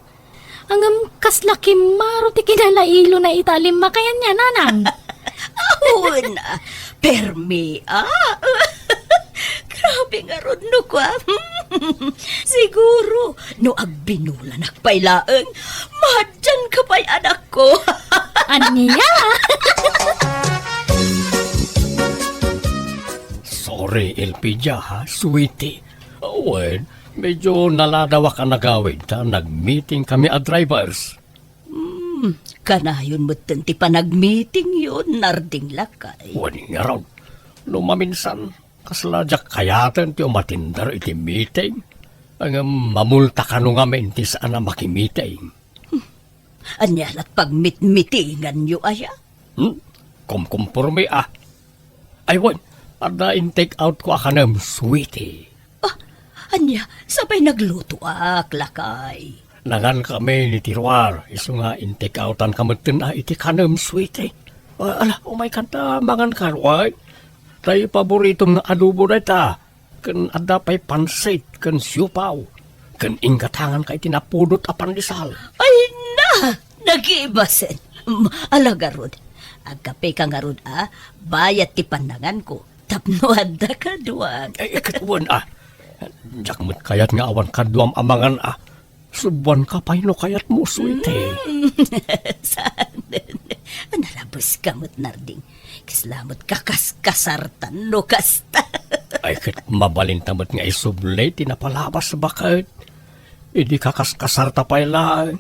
Angam kaslaki maro ti kinalailo na italim makayan niya, nanang. Awan permi Grabe nga ron no kwa. Siguro, no agbinula nakpailaeng, madyan ka pa'y anak ko. Aniya? Sorry, Elpidia, ha? Sweetie. Well, medyo naladawak ang nagawid, ha? Nag-meeting kami at drivers. Kanayon mo ti pa nag-meeting yun, narding lakay. Wani nga raw. Lumaminsan, kasladyak kayatan ti umatindar iti meeting. Ang mamulta ka nung amin ti saan na makimiting. Anyalat pag meetingan nyo aya. Kumkumpurmi Ay, wan. Ada in-take out ko akanam, sweetie. Anya, sabay nagluto lakay. Nangan kami ni Tiruar. Iso nga in-take outan kamatin iti kanam, sweetie. Ala, umay kanta, mangan karway. Tayo paboritong nga adobo na ita. Kan ada pa'y pansit, kan siupaw. Kan ingkatangan kay tinapudot a pandesal. Ay na! Nag-iibasin. Alagarod. Agkape ka nga rod bayat ti panangan ko. Tapno adda ka duwag. Ay, katuwan Jakmat kayat nga awan kaduam amangan Subuan ka pa'y no kayat mo, sweetie. Saan? Nalabos kamot narding. Kislamot kakaskasartan no kasta. Ay, kat mabalintamot nga isublay, tinapalabas bakit. Hindi kakaskasarta pa'y lang.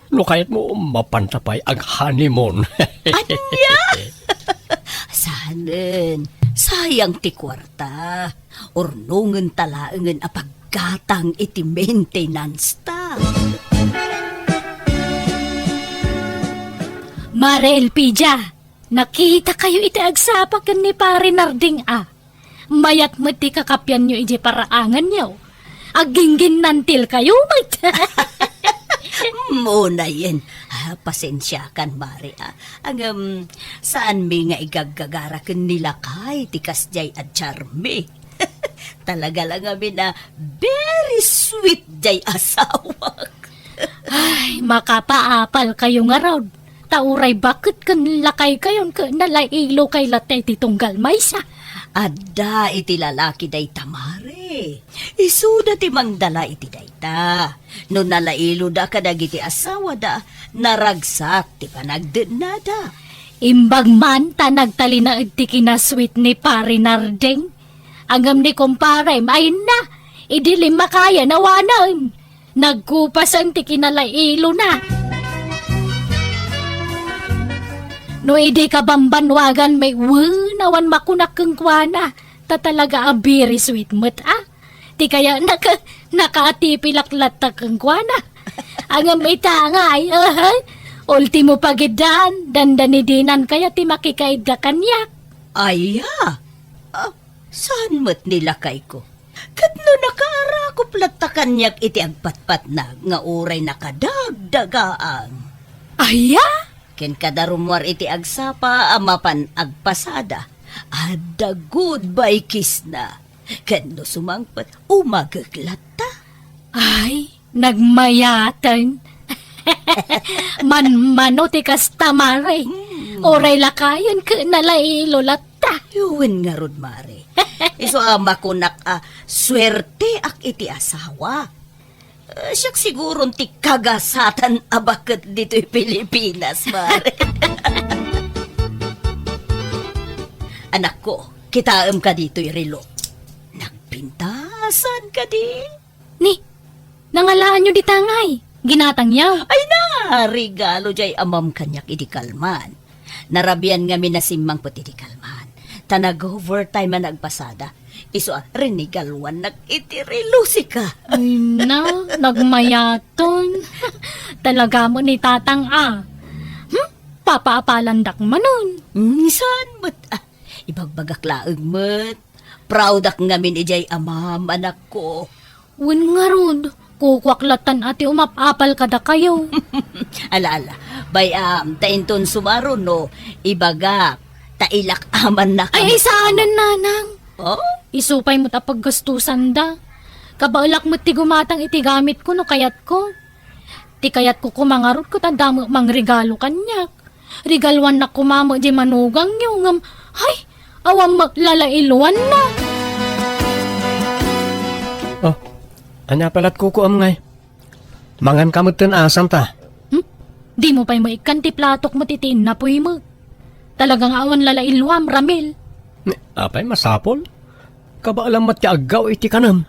No kayat mo mapantapay ag honeymoon. Anya! Sanen, sayang ti kwarta. Ornungan talaangan apaggatang iti maintenance ta. Mare Elpidia, nakita kayo iti agsapakan ni pare Narding Mayat mo ti kakapyan nyo iti paraangan nyo. Aginggin nantil kayo, Muna yan. Pasensya kan, Mari. Saan mi nga igaggagarakan nila kay tikas jay at charme. Talaga lang kami na very sweet jay asawak. Ay, makapaapal kayo nga raw. Tauray bakit kan lakay kayon ka nalailo kay latay titunggal maysa. Adda iti lalaki day tamare. Isuda ti mangdala iti dayta. No nalailo da kadag iti asawa da, naragsak ti panagdenada. Imbag man ta nagtalina iti kinasweet ni pare Narding. Angam ni kumpare, main na. Idilim makaya nawanan. Nagkupas ang ti kinalailo na. No idi ka bambanwagan may nawan makunak keng kuana. Ta talaga a very sweet mo't Ti kaya nakaatipilaklat ta keng kuana. Ang may tangay, ultimo pagidan, dandanidinan kaya ti makikaid ka kanyak. Aya! Saan mo't nila kay ko? Katno nakarakop latta kanyak iti agpatpat na nga uray nakadagdagaan. Aya? Ken kadarumwar iti agsapa amapan agpasada. Ada goodbye kiss na. Ken no sumangpat umagaglata. Ay, nagmayatan. Mano ti kastamare. Oray lakayan ka nalailo latta. Yuwen nga rod, Mare. Iso makunak swerte ak iti asawa. Siyak siguro ti kagasatan abakat dito'y Pilipinas, Mare. Anak ko, kitaam ka dito'y relo. Nagpintasan ka di. Ni, nangalaan nyo di tangay. Ginatang yaw. Ay na, regalo jay amam kanyak iti kalman. Narabian nga minasimang puti iti kalman. Tanag-overtime man nagpasada. Iso rinigalwan nag-itirilo ka. Ay na, nagmayaton. Talaga mo ni tatang papaapalandak manon. Saan mo't ibagbagak laeng mo't. Proud ak ngamin ijay amam anak ko. Wen nga rod, kukwaklatan ati umapapal kada kayo. Ala, bayam, tainton sumaro no, ibagak, tailak aman na Ay, saanan nanang. Oh? Isupay mo tapaggastusan da. Kabalak mo ti gumatang iti gamit ko no kayat ko. Ti kayat ko kumangarot ko tandamo mang regalo kanyak. Regalwan na kumamo di manugang yung ay, awam lalailuan na. Oh, anya palat kukuam ngay. Mangan kamot ten asam ta. Di mo pa'y maikan ti platok mo titiin na puy mo. Talagang awan lalailuam, Ramil. Apay masapol? Kabaalam mat ka agaw iti kanam.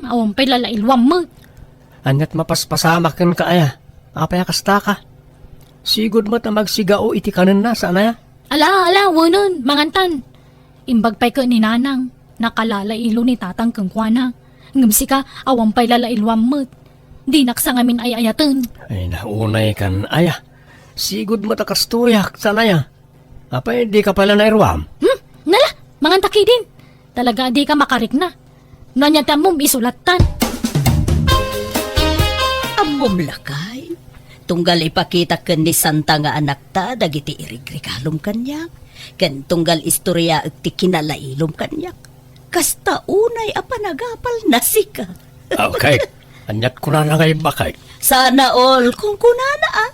Awan pa'y lalailuam mo. Anyat mapaspasamak kan ka aya. Apay akasta ka. Sigod mat na magsigao iti kanan na sana ya. Ala, wanon, mangantan. Imbag pa'y ka ni nanang. Nakalalailo ni tatang kang kuwana. Ngamsi ka, awan pa'y lalailuam mo. Di naksa ngamin ay ayatan. Ay naunay kan aya. Sigod mat akastuyak sana ya. Apay di ka pala nairwam. Nala, mangantaki din. Talaga di ka makarik na. Nanyata mong isulatan. Amom lakay. Tunggal ipakita ken ni Santa nga anak ta dagiti irigregalom kanyak. Ken tunggal istorya ti kinalailom kanyak. Kasta unay apanagapal na sika. Okay. Anyat ko na ngay bakay. Sana all kung kunana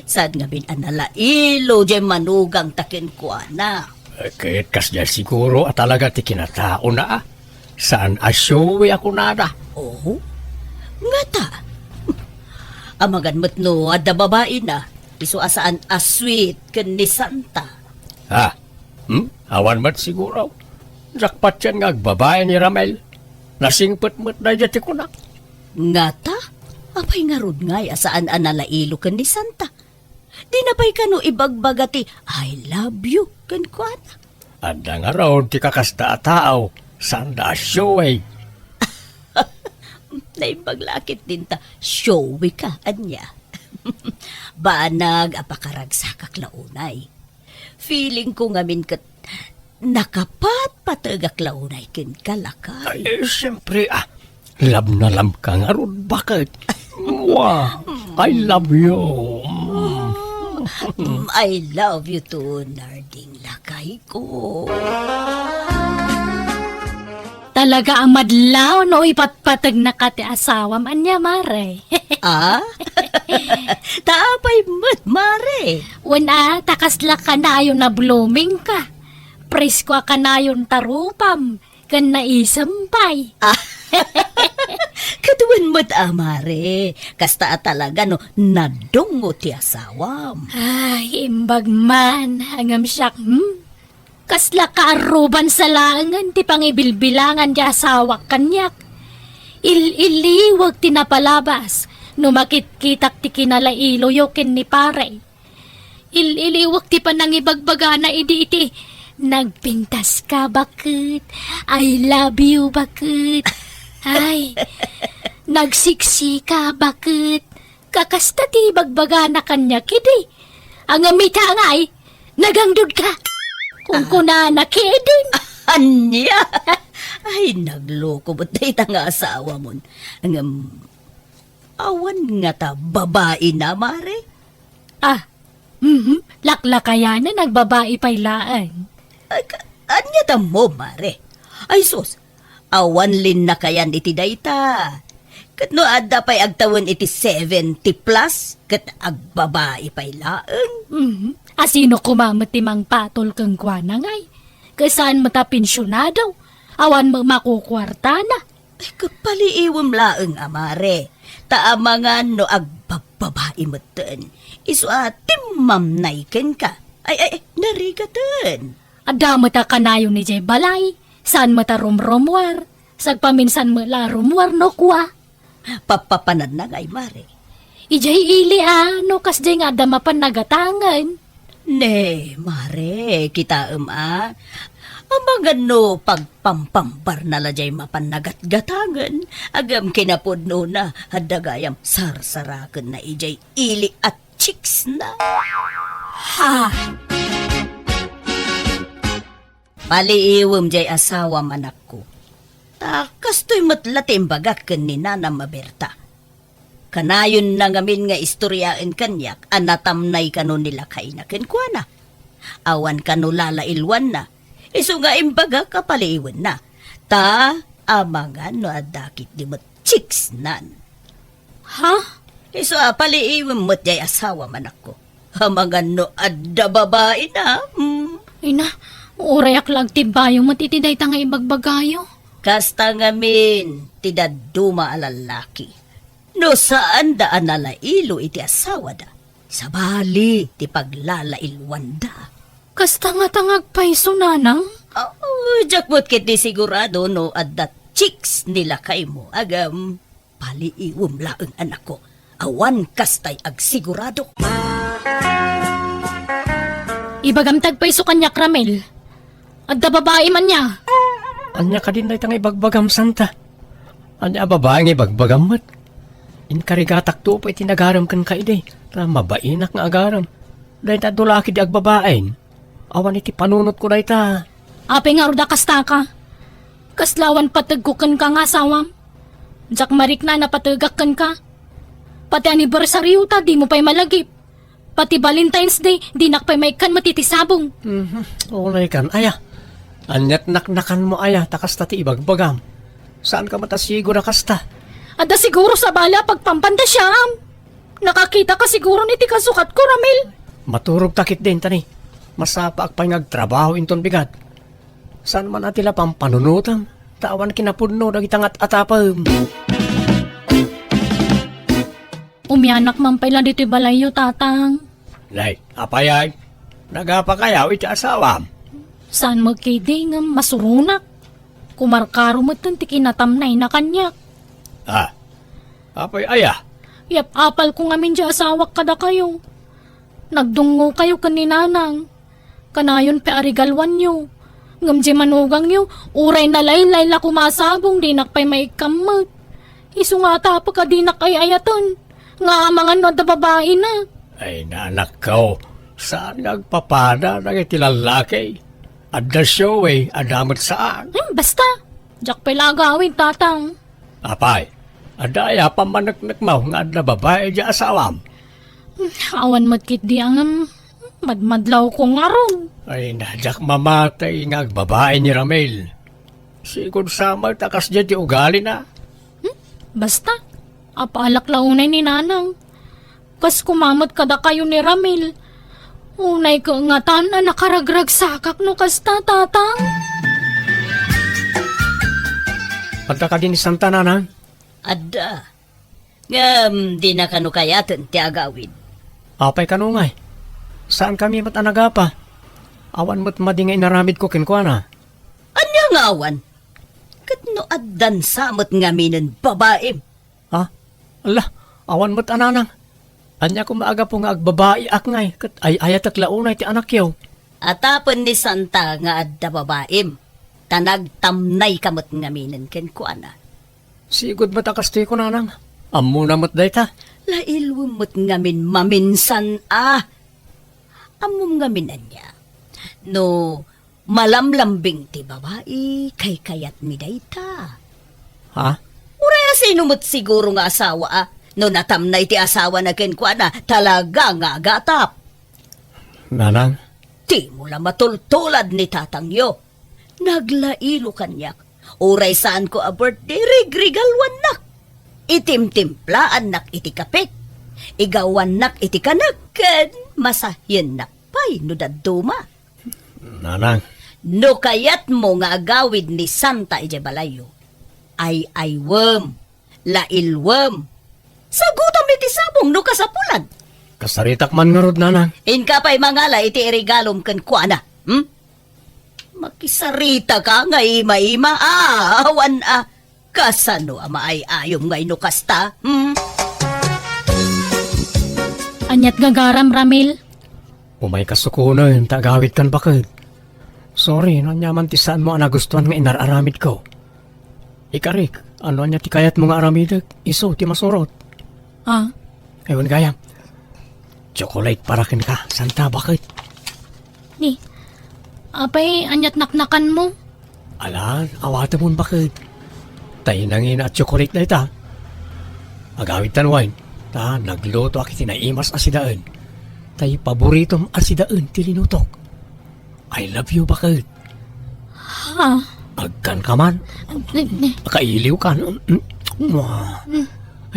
Sad nga bin analailo jay manugang takin ko na. Kahit kasya siguro at talaga ti kinatao na. Saan asyowe ako nada? Oh? Nga ta. Amagan mo't no, adda babae na. Iso asaan asweet ken ni Santa. Ha? Awan mat siguro. Jakpat yan nga agbabae ni Ramel. Nasingpet mo't na jati ko na. Nga ta? Apay nga rod ngay asaan analailo ken ni Santa. Di na pa'y kano ibagbagati, I love you, ken kuana. Anda nga raw ti kakasta tao. Saan da asyowe? Naibaglakit din ta, showy ka, anya. Banag apakaragsak kaklaunay. Feeling ko ngamin kat nakapat patagak launay ken kalaka. Ay, siyempre love na love ka nga ron. Bakit? Wow, I love you. I love you too, narding lakay ko. Talaga ang madlaw no ipatpatag na kati asawam anya mare. Taapay mat, mare. Una, takasla ka na ayon na blooming ka. Presko ka na ayon tarupam. Kan naisampay. Katuan mat, mare. Kasta talaga no, nadungo ti asawam. Ay, imbag man. Hangam siyak, Kasla ka aruban sa langan, ti pangibilbilangan di asawak kanyak. Iliwag tinapalabas, numakit-kitak ti kinalailo yokin ni pare. Iliwag ti panangibagbagana iti. Nagpintas ka bakit? I love you bakit? Ay, nagsiksi ka bakit? Kakasta ti bagbagana kanyak iti. Ang amita nga ay, nagangdod ka. Kung kunana kedin. Anya? Ay, nagloko ba't dahil nga asawa mo? Awan nga ta, babae na, mare? Laklakaya na nagbabae pailaan. Anya ta mo, mare? Ay, sus, awan lin na kayan iti dayta. Kat no adda pa'y agtawan iti 70 plus, kat agbabae pailaan. Asino kumamot timang patol kang kwana ngay? Kasaan mo ta pensyonado? Awan mo makukwarta na. Ay, kapaliiwam laeng, amare. Taamangan no agbababae mo ten. Iso timam naiken ka. Ay, narigatan. Ada mo ta kanayon ni Jay Balay. Saan mo ta rumrumwar? Sagpaminsan mo la rumwar no kwa? Papapanad na ngay, mare. Ijay ili no kas jay nga damapan nagatangan. Ne, mare, kita Amagan no, pagpampambar na lajay mapanagat-gatangan. Agam kinapudno na, hadagayam sarsarakan na ijay ili at chicks na. Ha? Paliiwam jay asawa manak ko. Kastoy matlatim bagakan ni Nana Maberta. Kanayon na ngamin nga istoryain kanyak, anatamnay kano nila kay na kenkwana. Awan kano lalailwan na, iso nga imbaga kapaliwan na. Amangan no adakit di mo chicks nan. Ha? Iso paliiwan mo't jay asawa man ako. Mga no adda babae na. Ina, urayak lang tibayong matitiday ta nga ibagbagayo. Kasta ngamin, tidaduma alalaki. No saan daan nalailo iti asawa da. Sa bali, ti paglalailwan da. Kasta nga tangag paiso nanang. Jakbot kit di sigurado no adda chicks nila kay mo. Agam, paliiwom laeng anak ko. Awan kastay ag sigurado. Ibagamtag paiso kanya Ramel. Adda babae man niya. Anya ka din na itang ibagbagam santa. Anya babae nga ibagbagam mat. Inkarigatak to pa itinagaram kan kaiday. Na mabainak nga agaram. Dahil ta dulaki di agbabaen. Awan iti panunot ko na ita. Ape nga ruda kasta ka. Kaslawan patagkukan ka nga asawam. Jak marik na napatagakan ka. Pati anibersaryo ta, di mo pa'y malagip. Pati Valentine's Day, di nakpa'y may kan matitisabong. Ulay kan, aya. Anyat naknakan mo aya, takas ti ibagbagam. Saan ka matasigo na kasta? Ada siguro sa bala pagpampanda siya. Nakakita ka siguro ni ti kasukat ko, Ramil. Maturog takit din tani. Masapa akpay ngagtrabaho inton bigat. Saan man atila pampanunutam? Tawan kinapudno dagitangat atapam. Umianak man pala dito'y balayo, tatang. Lay, apayay. Nagapakayaw iti asawam. Saan magkidi nga masurunak? Kumarkaro mo ti kinatamnay na kanyak. Ah, apay aya. Yap, apal ko ngamin di asawak kada kayo. Nagdungo kayo kaninanang. Kanayon pe arigalwan nyo. Ngam di manugang nyo, uray na laylay la kumasabong, di nakpay may kamot. Isu nga tapo ka di nakay ayaton. Nga mga no da babae na. Ay nanak ko, saan nagpapada ng itilalaki? Adda show eh, adamot saan? Basta, jak pala gawin, tatang. Apay, adaya pamanaknak mo nga adda babae di asawam. Awan magkit di ang madmadlaw ko nga ron. Ay nadyak mamatay nga babae ni Ramel. Sigod sama takas di ugali na. Basta, apalak launay ni nanang. Kas kumamot kada kayo ni Ramil. Unay ko nga na nakaragrag sakak no kasta, tatang. Pagka ka din ni Santa Nanang? Adda. Ngam, di na kanu kayatan ti agawid. Apay kanungay. Saan kami matanagapa? Awan mo't madingay naramid ko kinkwana. Anya nga awan? Kat no addan samot nga minin babae. Ha? Ala, awan mo't ananang. Anya ko maaga po nga agbabae akngay. Kat ay ayat at launay ti anak yaw. Atapon ni Santa nga adda babaem. Tanagtamnay kamot nga minin kenkwana. Sigod matakas ko nanang. Ammo na mo't dayta. Lailwumot ngamin maminsan Amom ngamin niya. No, malamlambing ti babae, kay kayat mi dayta. Ha? Uraya sinumot siguro nga asawa no natamnay ti asawa na kenkwana talaga nga gatap. Nanang? Ti mula matultulad ni tatangyo. Naglailo kanyak. Uray saan ko a birthday rigrigalwan nak. Itimtimplaan nak iti kapik. Igawan nak iti kanak. Masahyan nak pay no daduma. Nanang? No kayat mo nga agawid ni Santa ije balayo. Ay aywem. Lailwem. Sagutam iti sabong no kasapulan. Kasaritak man nga rod nanang. Inka pa'y mangala iti irigalom ken kuana. Makisarita ka nga ima-ima. Awan kasano ama ay ayom nga inukasta. Anyat gagaram, Ramil. Umay kasukunan, tagawid kan bakit. Sorry, nanyaman ti saan mo ang nagustuhan nga inararamid ko. Ikarik, ano anya ti kayat mo nga aramidag? Iso, ti masurot. Ah, Ewan gaya. Chocolate para kin ka, Santa, bakit? ni. Apay, anyat naknakan mo. Alan, awata mo bakit? Tayo nangin at chocolate na ita. Agawid tan wine. Ta, nagluto akit tinaimas asidaan. Tayo paboritom asidaan tilinutok. I love you, bakit? Ha? Agkan ka man. Kailiw ka.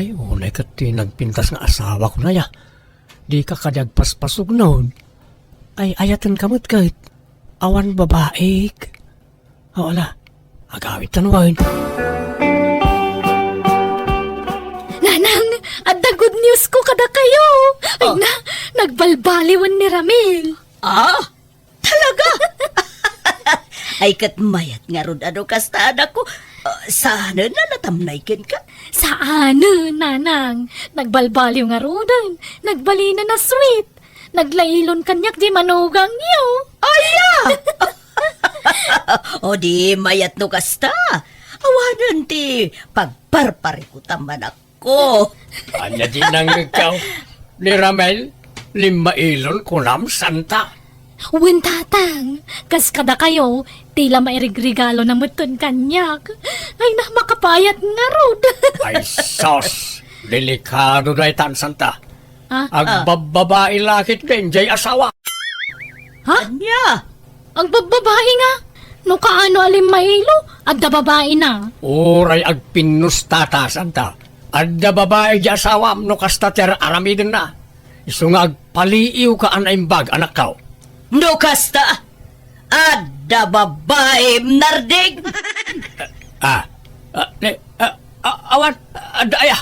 Ay, unay ka nagpintas nga asawa ko na ya. Di ka kadyagpaspasog noon. Ay, ayatan kamot kahit awan babaik. Wala, agawit tanwain. Nanang, at the good news ko kada kayo. Ay na, nagbalbaliwan ni Ramil. Ah, talaga? Ay, katmayat nga ron ano kasta anak ko. Sana na natamnaykin ka. Saan, nanang? Nagbalbaliw nga rodan. Nagbalina na sweet. Naglailon kanyak di manugang niyo. Aya! O di mayat no kasta. Awanan ti pagparpari ko taman ako. Anya din ang ikaw ni Ramel, limailon kunam santa. Wen tatang, kas kada kayo, tila mairigregalo na muton kanyak. Ay na makapayat nga rod. Ay sos, delikado na itan santa. Ha? Agbababae lakit benjay asawa. Ha? Anya? Ang babae nga. No kaano alim mailo, adda babae na. Uray agpinus tata santa. Adda babae di asawa no kasta tiyar aramidin na. Iso nga agpaliiw ka anaimbag anak kao. No kasta. Adda babae nardig. Awan, adaya.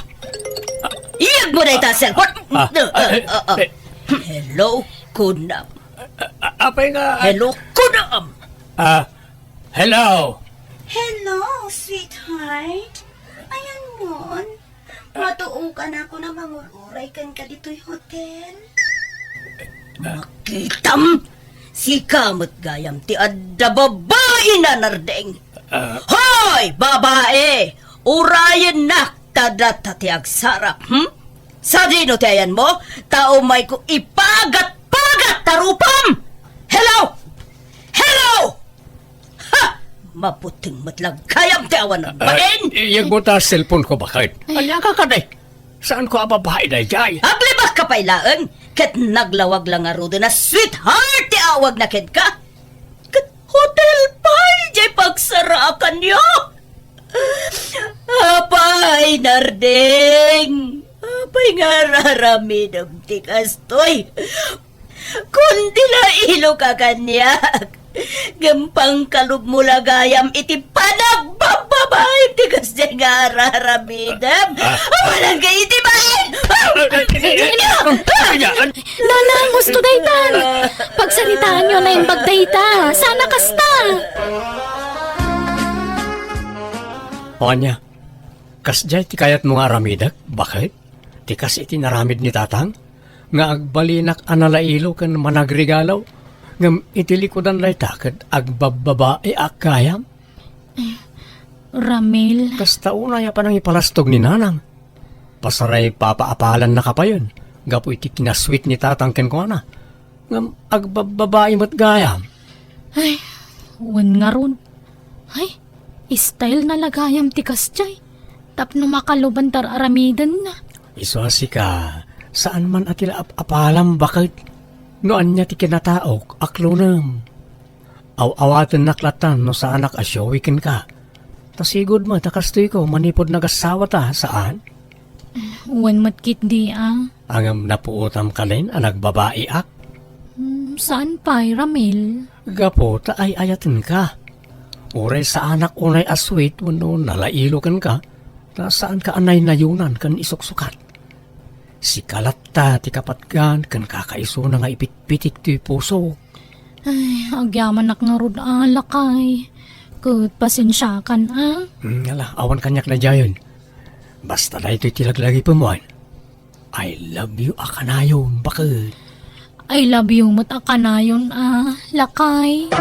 Iyag mo na ita cellphone. Hello, kunam. Apay nga. Hello, kunam. Hello. Hello, sweetheart. Ayan mon. Matuo ka na ako na manguluray kan ka dito'y hotel. Makitam. Si kamot gayam ti adda babae na nardeng. Hoy, babae! Urayan na tadata ti agsarap, Sa dino ti ayan mo, tao may ko ipagat-pagat tarupam! Hello! Hello! Ha! Maputing matlag kayam ti awan ng bain! Iyag mo ta cellphone ko bakit? Anya ka kaday? Saan ko ababae na jay? Aglibak ka pailaan, ket naglawag lang nga rudo na sweetheart ti awag na ket ka. Ket hotel pa'y jay pagsarakan niyo. Apay, nardeng. Apay nga raramidam ti kastoy. Kundi na ilo ka kanyak. Gampang kalub mo lagayam iti panagbababay ti kasya nga raramidam. Walang kayo iti bahin. Nanang, gusto daytan. Pagsaritaan nyo na yung bagdayta. Sana kasta. O anya, kasjay ti kayat mo nga ramidak, bakit? Ti kas iti naramid ni tatang? Nga agbalinak analailo kan managregalaw? Ngam iti likodan lay takad agbababae akayam? Ramil, Kas tauna ya pa nang ipalastog ni nanang. Pasaray papaapalan na kapayon. Gapo iti kinasweet ni tatang ken ko na. Ngam agbababae mat gayam. wan nga ron. Ay, style na lagayam tikas jay. Tapno makaluban tar aramidan na. Iswasi ka, saan man atila apalam bakit? Noan niya ti kinataok, aklunam. Aw-awatan naklatan no sa anak asyowikin ka. Tasigod mo, takastoy ko, manipod nagasawa ta, saan? Wan matkit di Angam napuutam ka rin, anak babae ak. Saan pa, Ramil? Gapo, ta ay ayatin ka. Uray sa anak unay aswit, wano nalailokan ka, ta saan ka anay nayunan kan isuksukat. Si kalata ti kapatgan kan kakaiso na nga ipitpitik ti puso. Ay, agyaman nak nga rod alakay. Kut pasensya kan Ngala, awan kanyak na jayon. Basta na ito'y tilaglagi pamuan. I love you akanayon, bakit? I love you matakanayon lakay.